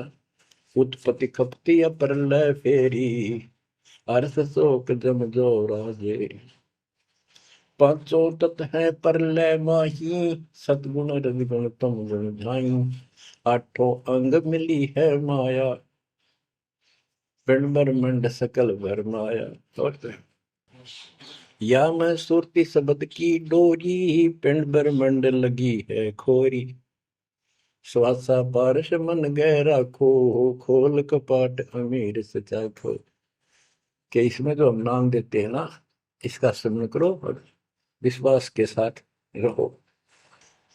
उत्पत्ति खपती प्रलय फेरी, अर्थ शोक जम जो राजे। पांचों तत् है प्रलय माही, सतगुण रजगुण तुम गुण झाई। आठों अंग मिली है माया, पिंड ब्रह्मंड सकल भरमाया। या मैं सुरती शब्द की डोरी, पिंड ब्रह्मंड लगी है खोरी। श्वासा पारस मन गहरा खो, खोल कपाट अमीर सचा खो। कि इसमें जो हम नाम देते हैं ना, इसका स्मरण करो और विश्वास के साथ रहो।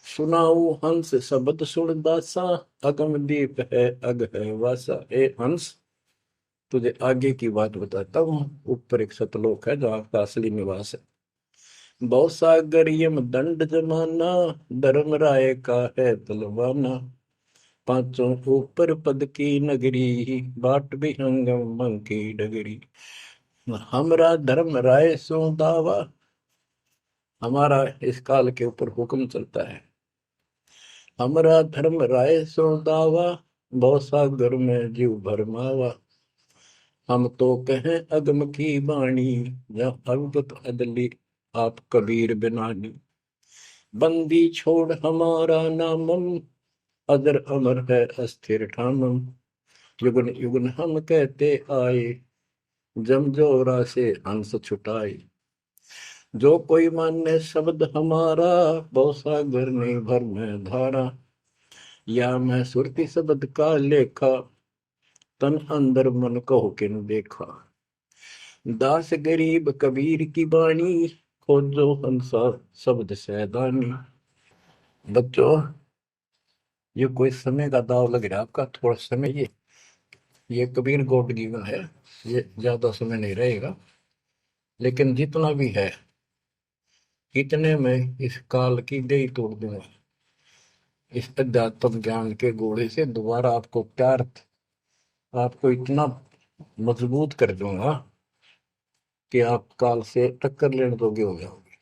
सुनाऊ हंस शब्द सुन दासा, अगम दीप है अग है वासा। ए हंस, तुझे आगे की बात बताता हूँ। ऊपर एक सतलोक है जहाँ का असली निवास है। बहुत सागर यम दंड जमाना, धर्म राय का है तलवाना। पांचों ऊपर पद की नगरी, बाट विहंगम मन की डगरी। हमरा धर्म राय सो दावा, हमारा इस काल के ऊपर हुक्म चलता है। हमरा धर्म राय सो दावा, भव सागर में जीव भरमावा। हम तो कहें अगम की वाणी, जहाँ अवगत अदली आप कबीर बिनानी। बंदी छोड़ हमारा नामम, अदर अमर है अस्थिर ठामम। युगन युगन हम कहते आए, जमजोरा से हंस छुटाए। जो कोई माने शब्द हमारा, भव सागर ने भर में धारा। या मैं सुरती शब्द का लेखा, तन अंदर मन कहो किन देखा। दास गरीब कबीर की बाणी, खोजो हंसा शब्द सैदानी। बच्चों, ये कोई समय का दाव लग रहा है आपका, थोड़ा समय। ये कबीर गॉड गिवन है, ये ज्यादा समय नहीं रहेगा। लेकिन जितना भी है, इतने में इस काल की दई तोड़ दूंगा। इस अध्यात्म ज्ञान के घोड़े से दोबारा आपको प्यार, आपको इतना मजबूत कर दूंगा कि आप काल से टक्कर लेने जोगे हो जाओगे।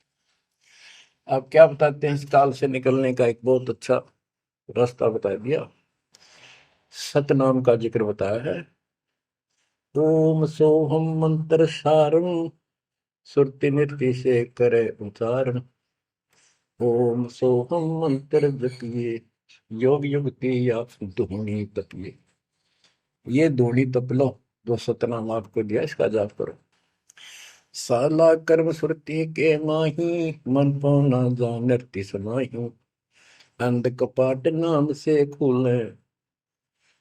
आप क्या बताते हैं, इस काल से निकलने का एक बहुत अच्छा रास्ता बता दिया। सतनाम का जिक्र बताया है। ओम सोहम मंत्र सारम, सुरति नृत्य से करे उच्चारण। ओम सोहम मंत्र जपिए, योग युक्ति या धूनी तपिए। ये धूनी तप लो, जो सतनाम आपको दिया, इसका जाप करो। साला कर्म सुरति के माही, मन पौना जा नृत्य समाही। अंध कपाट नाम से खुले,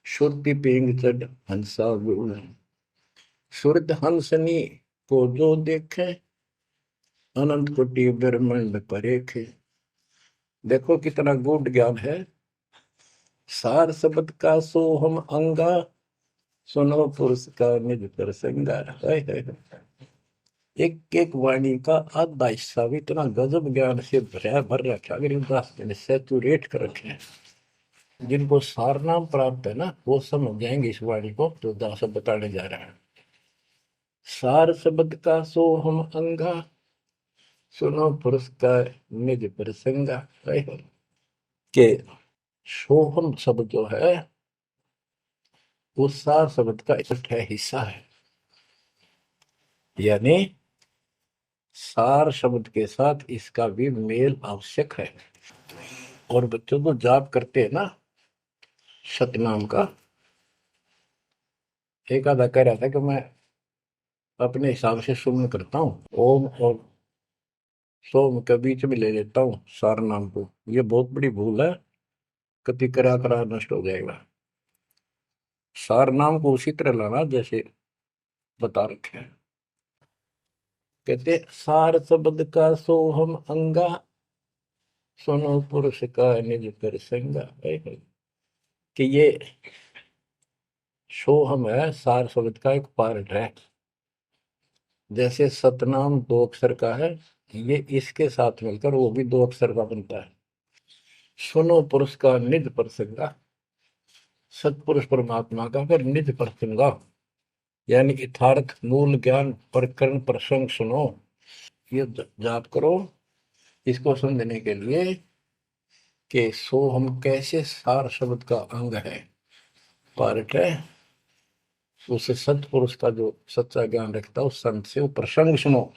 शुद्धि पेंग चढ़ हंसा गुण। शुद्ध हंसनी को जो देखे, अनंत कोटि ब्रह्मांड परेखे। देखो कितना गूढ़ ज्ञान है। सार शब्द का सोहम अंगा, सुनो पुरुष का निज प्रसंगा। एक एक वाणी का आधा हिस्सा भी इतना गजब ज्ञान से भर रखा, गरीबदास ने सैचुरेट कर रखे हैं। जिनको सारनाम प्राप्त है ना, वो समझ जाएंगे इस वाणी को जो दास बताने जा रहा है। सार शब्द का सोहम अंगा, सुनो पुरुष का निज प्रसंगा। के सोहम शब्द जो है, वो सार शब्द का इकट्ठा हिस्सा है। यानी सार शब्द के साथ इसका भी मेल आवश्यक है। और बच्चों को जाप करते हैं ना सतनाम का, एक आधा कह रहा था कि मैं अपने हिसाब से सुमन करता हूँ, ओम और सोम के बीच में ले लेता हूँ सार नाम को। ये बहुत बड़ी भूल है, कति करा करा नष्ट हो जाएगा। सार नाम को उसी तरह लाना जैसे बता रखे हैं। कहते सार शब्द का सोहम अंगा, सुनो पुरुष का निज प्रसंगा। कि ये सोहम है, सार शब्द का एक पार्ट है। जैसे सतनाम दो अक्षर का है, ये इसके साथ मिलकर वो भी दो अक्षर का बनता है। सुनो पुरुष का निज प्रसंगा, सतपुरुष परमात्मा का फिर निज प्रसंगा, यानी यथार्थ मूल ज्ञान प्रकरण प्रसंग सुनो। ये जाप करो इसको समझने के लिए कि सो हम कैसे सार शब्द का अंग है, पार्ट है। उसे सतपुरुष का जो सच्चा ज्ञान रखता है, उस संत से वो प्रसंग सुनो।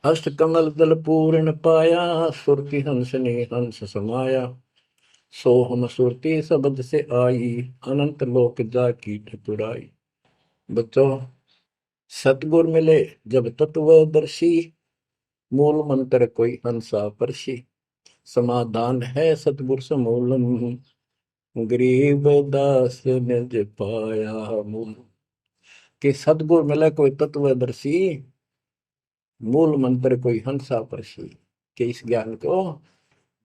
अष्ट कमल दल पूर्ण पाया, सुरति हंस ने हंस समाया। सो हम सुरति शब्द से आई, अनंत लोक जाकी ठकुराई। बच्चों, सतगुर मिले जब तत्वदर्शी, मूल मंत्र कोई हंसा परसी। समाधान है सतगुर समूलम, गरीब दास निज पाया मूल। कि सतगुर मिले कोई तत्वदर्शी, मूल मंत्र कोई हंसा परसी। कि इस ज्ञान को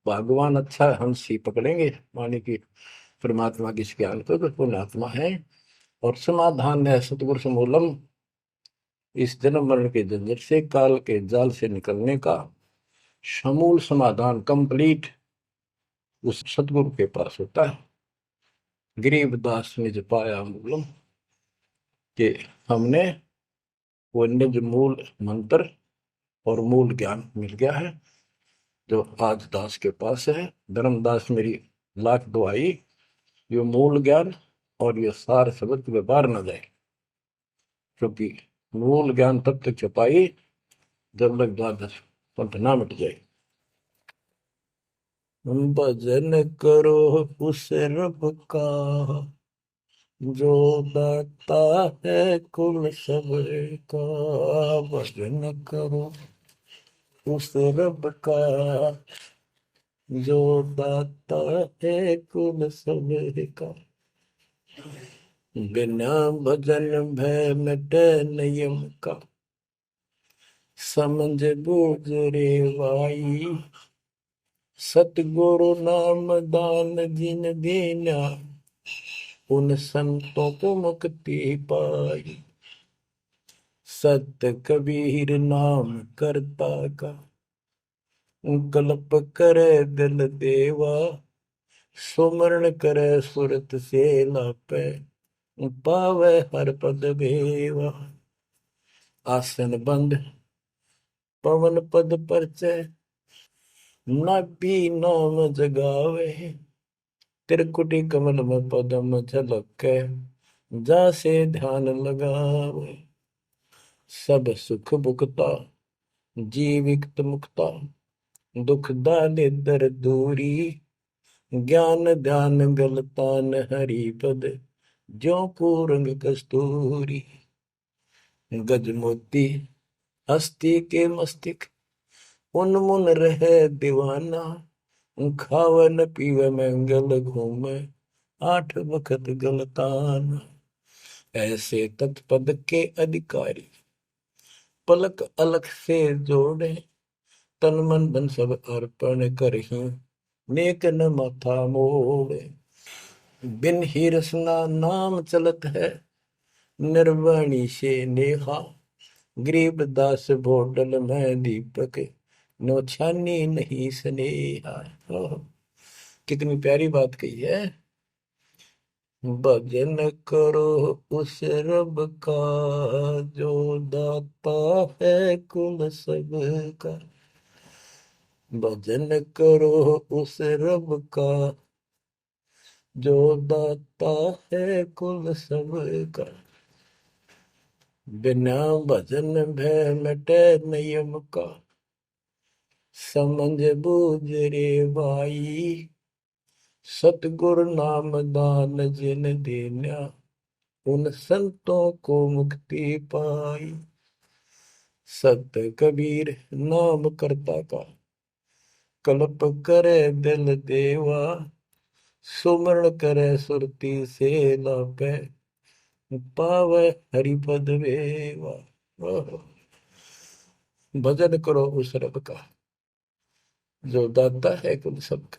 भगवान अच्छा हंस ही पकड़ेंगे, माने कि परमात्मा के इस ज्ञान को तो पुण्यात्मा है। और समाधान है सतगुर समूलम, इस जन्म मरण के झंझट से, काल के जाल से निकलने का समूल समाधान कंप्लीट उस सतगुरु के पास होता है। गरीबदास निज पाया मूलम, कि हमने वो निज मूल मंत्र और मूल ज्ञान मिल गया है जो आज दास के पास है। धर्मदास मेरी लाख दुआई, ये मूल ज्ञान और ये सार शब्द व्यवहार न जाए, क्योंकि मूल ज्ञान तब तक छुपाई जब तक द्वादश पंथ ना मिट जाए। भजन करो उस रब का जो दाता है कुल सबका, भजन करो उस रब का जो दाता है कुल सबका। बिना भजन भय मिटे नियम का, समझ बूझ रे भाई, सतगुरु नाम दान जिन दीना, उन संतों को मुक्ति पाई। सत कबीर नाम करता का, कल्प करे दिल देवा, सुमरण करे सुरत से लापे, पावे हर पद भेवा। आसन बंद पवन पद परचय, नाभि नाम जगावे, त्रिकुटी कमल में पदम झलके, जासे ध्यान लगावे। सब सुख भुगता जीवित मुक्ता, दुख दाले दर दूरी, ज्ञान ध्यान गलतान हरि पद, ज्यों पूरंग कस्तूरी। गज मोती हस्ती के मस्तिष्क, उन्मुन रहे दीवाना, खावे न पीवे मंगल घूमे, आठ बखत गलतान। ऐसे तत्पद के अधिकारी, पलक अलख से जोड़े, तन मन धन सब अर्पण करही, नेक न माथा मोड़े। बिन ही रसना नाम चलत है, निर्वाणी से नेहा, गरीबदास भोडल में दीपक, नो छानी नहीं स्नेहा। कितनी प्यारी बात कही है। भजन करो उस रब का जो दाता है कुल सबका, भजन करो उस रब का जो दाता है कुल सबका। बिना भजन भय मिटे नियम का, समझ बूझ रे भाई, सतगुरु नाम दान जिन देना, उन संतों को मुक्ति पाई। सत कबीर नाम करता का, कल्प करे दिल देवा, सुमरण करे सुरती से लापे, पावे हरिपद वेवा। भजन करो उस रब का जो दाता है कुल सबका।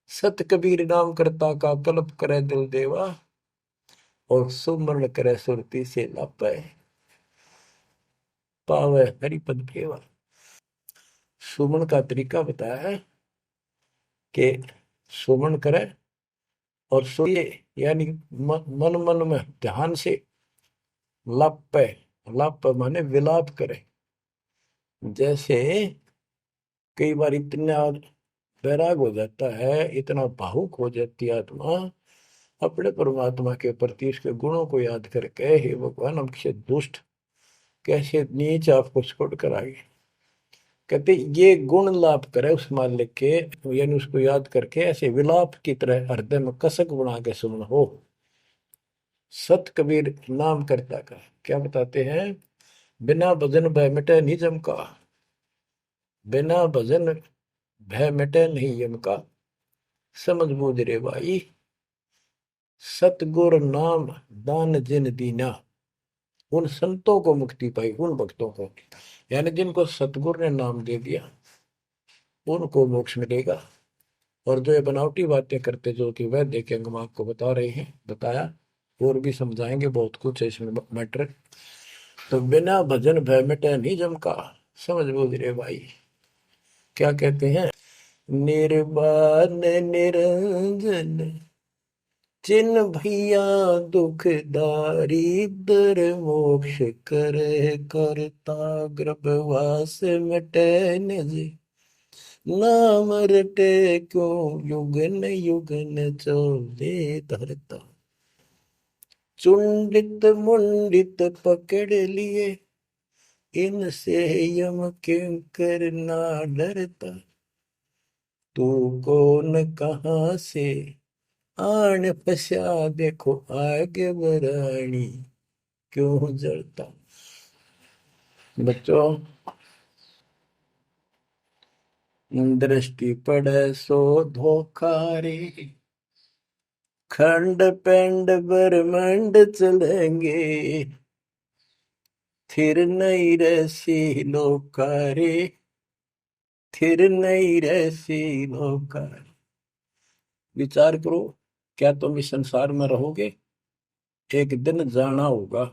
सत कबीर नाम करता का, कल्प करे दिल देवा, और सुमरण करे सुरती से लापे, पावे हरिपद भेवा। सुमन का तरीका बताया है कि सुमन करे और सुने, यानी मन मन में ध्यान से लापे, लाप माने विलाप करे। जैसे कई बार इतना वैराग हो जाता है, इतना भावुक हो जाती है आत्मा अपने परमात्मा के प्रति, इसके गुणों को याद करके, हे भगवान हमसे दुष्ट कैसे नीच आपको छोड़कर आगे। कहते ये गुण लाप करे उस मालिक के, यानी उसको याद करके ऐसे विलाप की तरह हृदय में कसक बना के सुन हो। सत कबीर नाम करता का क्या बताते हैं, बिना भजन भय मिटे निजम का, बिना भजन भय मिटे नहीं यम का, समझ बूझ रे भाई, सतगुर नाम दान जिन दीना, उन संतों को मुक्ति पाई, उन भक्तों को, यानी जिनको सतगुरु ने नाम दे दिया उनको मोक्ष मिलेगा। और जो ये बनावटी बातें करते जो कि वह देखेंगे, हम आपको बता रहे हैं, बताया और भी समझाएंगे, बहुत कुछ है इसमें मैटर। तो बिना भजन भय मिटे नहीं जम का, समझ बूझ रे भाई। क्या कहते हैं, निर्वाण निरंजन जिन भैया दुख दारिद्र मोक्ष करे करता गर्भवास मिटे निज नाम रटे क्यों युगन युगन चोले धरता चुंडित मुंडित पकड़ लिए इनसे यम किंकर ना डरता तू कौन कहाँ से आन फसा देखो आगे बरानी क्यों जलता। बच्चों, दृष्टि पड़े सो धोखा रे खंड पेंड ब्रह्मांड चलेंगे थिर नहीं रसी लोकारे थिर नहीं रसी लोकारे। विचार करो, क्या तुम इस संसार में रहोगे? एक दिन जाना होगा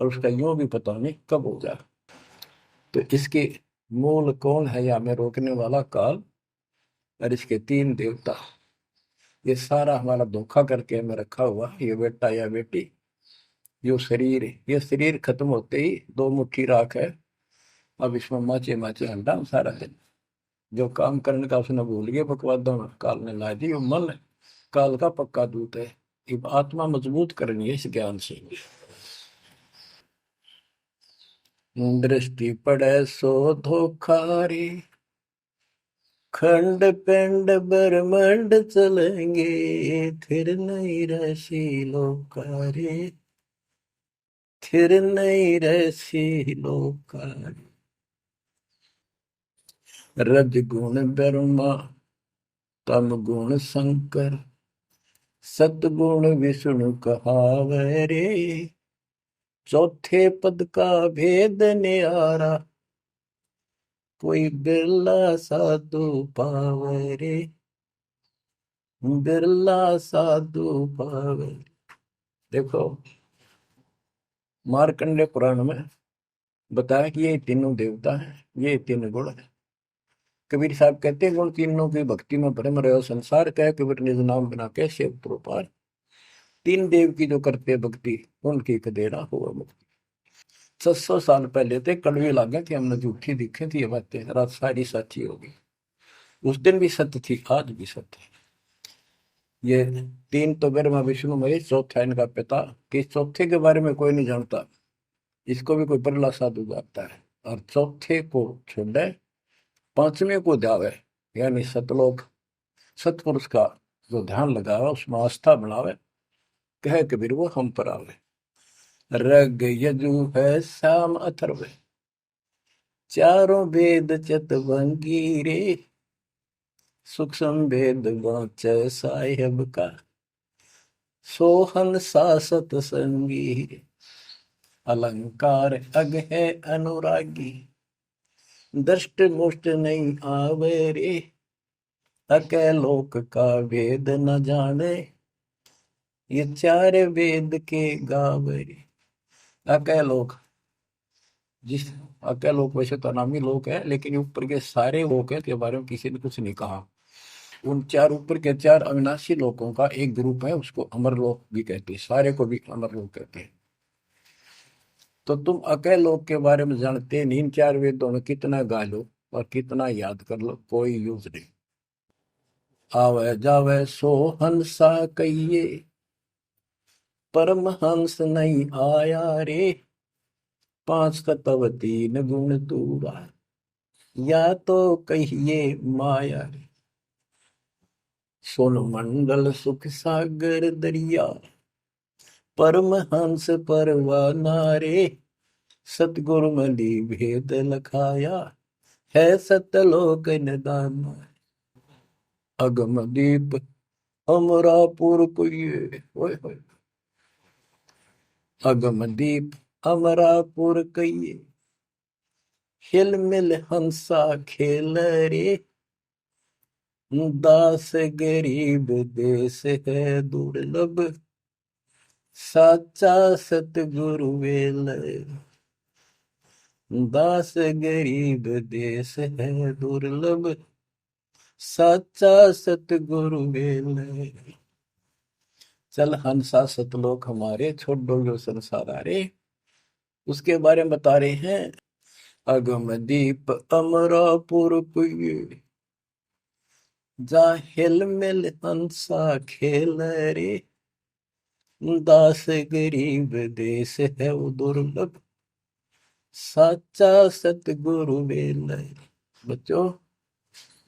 और उसका यूं भी पता नहीं कब होगा। तो इसके मूल कौन है या में रोकने वाला? काल और इसके तीन देवता। ये सारा हमारा धोखा करके हमें रखा हुआ ये बेटा या बेटी, ये शरीर खत्म होते ही दो मुट्ठी राख है, अब इसमें माचे माचे अंडा सारा दिन जो काम करने का उसने भूल गया बकवादों में काल ने ला दी। वो मन काल का पक्का दूत है। अब आत्मा मजबूत करनी है इस ज्ञान से। दृष्टि पड़े सो धोखा रे खंड पेंड ब्रह्मांड चलेंगे फिर नहीं रसी लोकारे फिर नहीं रसी लोकारे। रज गुण ब्रह्मा तम गुण शंकर सतगुण विष्णु कहावे रे चौथे पद का भेद न्यारा कोई बिरला साधु पावे रे बिरला साधु पावे। देखो, मार्कंडे पुराण में बताया कि ये तीनों देवता हैं, ये तीन गुण है। कबीर साहब कहते हैं गुण तीनों की भक्ति में भ्रम रहे संसार कह कबीर निज नाम बिना कैसे पार। तीन देव की जो करते भक्ति उनकी कदेरा हुआ मुक्ति। 600 साल पहले थे कड़वी लागे कि हमने झूठी दिखे थी ये बातें रात सारी सच्ची होगी। उस दिन भी सत्य थी, आज भी सत्य है। ये तीन तो ब्रह्मा विष्णु महेश, चौथा इनका पिता। कि चौथे के बारे में कोई नहीं जानता, इसको भी कोई परला साधु जानता है। और चौथे को छोड़े पांचवें को जावे, यानी सतलोक सतपुरुष का जो ध्यान लगावे उसमें आस्था बढ़ावे, कहे कबीर वो हम पर आवे। रग यजु है श्याम अथर्व चारों वेद चतवंगी रे सूक्ष्म वेद वाच साहेब का सोहन सासत संगी अलंकार अग है अनुरागी दृष्ट मुष्ट नहीं आवे रे अके लोक का वेद न जाने ये चार वेद के गावे रे। अके लोक, जिस अके लोक वैसे तो नामी लोक है लेकिन ये ऊपर के सारे लोक है के बारे में किसी ने कुछ नहीं कहा। उन चार ऊपर के चार अविनाशी लोकों का एक ग्रुप है, उसको अमर लोक भी कहते हैं, सारे को भी अमर लोक कहते हैं। तो तुम अके लोक के बारे में जानते नहीं, इन चार वेदों में कितना गा लो और कितना याद कर लो कोई यूज नहीं। आवे जावे सो हंसा कहिए परम हंस नहीं आया रे पांच तत्व तीन गुण दूरा या तो कहिए माया रे सोन मंडल सुख सागर दरिया परम हंस परवाना रे सतगुरु मली भेद लखाया है सतलोक निदान अगम दीप अमरापुर कुये ओए होए अगम दीप अमरापुर कहिए हिल मिल हंसा खेल रे दास गरीब देश है दुर्लभ साचा सतगुरु वेल दास गरीब देश है दुर्लभ साचा सतगुरु वेल चल हंसा सतलोक हमारे, छोड़ दो जो संसार आरे। उसके बारे में बता रहे हैं। अगम दीप अमरापुर पुई, जा हिल मिल हंसा खेल रे। दास गरीब देश है वो दुर्लभ, साचा सतगुरु वेल। बच्चों,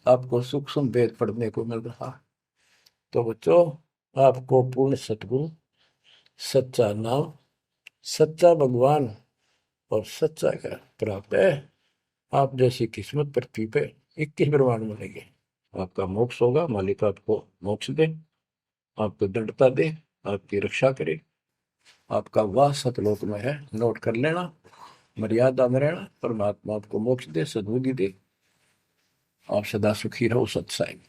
आपको सूक्ष्म वेद पढ़ने को मिल रहा। तो बच्चों, आपको पूर्ण सतगुरु, सच्चा नाम, सच्चा भगवान और सच्चा का प्राप्त है। आप जैसी किस्मत पृथ्वी पे 21 ब्रह्मांड मिलेंगे। आपका मोक्ष होगा, मालिक आपको मोक्ष दे, आपको दृढ़ता दे, आपकी रक्षा करे। आपका वास सतलोक में है, नोट कर लेना। मर्यादा में रहना, परमात्मा आपको मोक्ष दे, सद्बुद्धि दे। आप सदा सुखी रहो, सत्साई।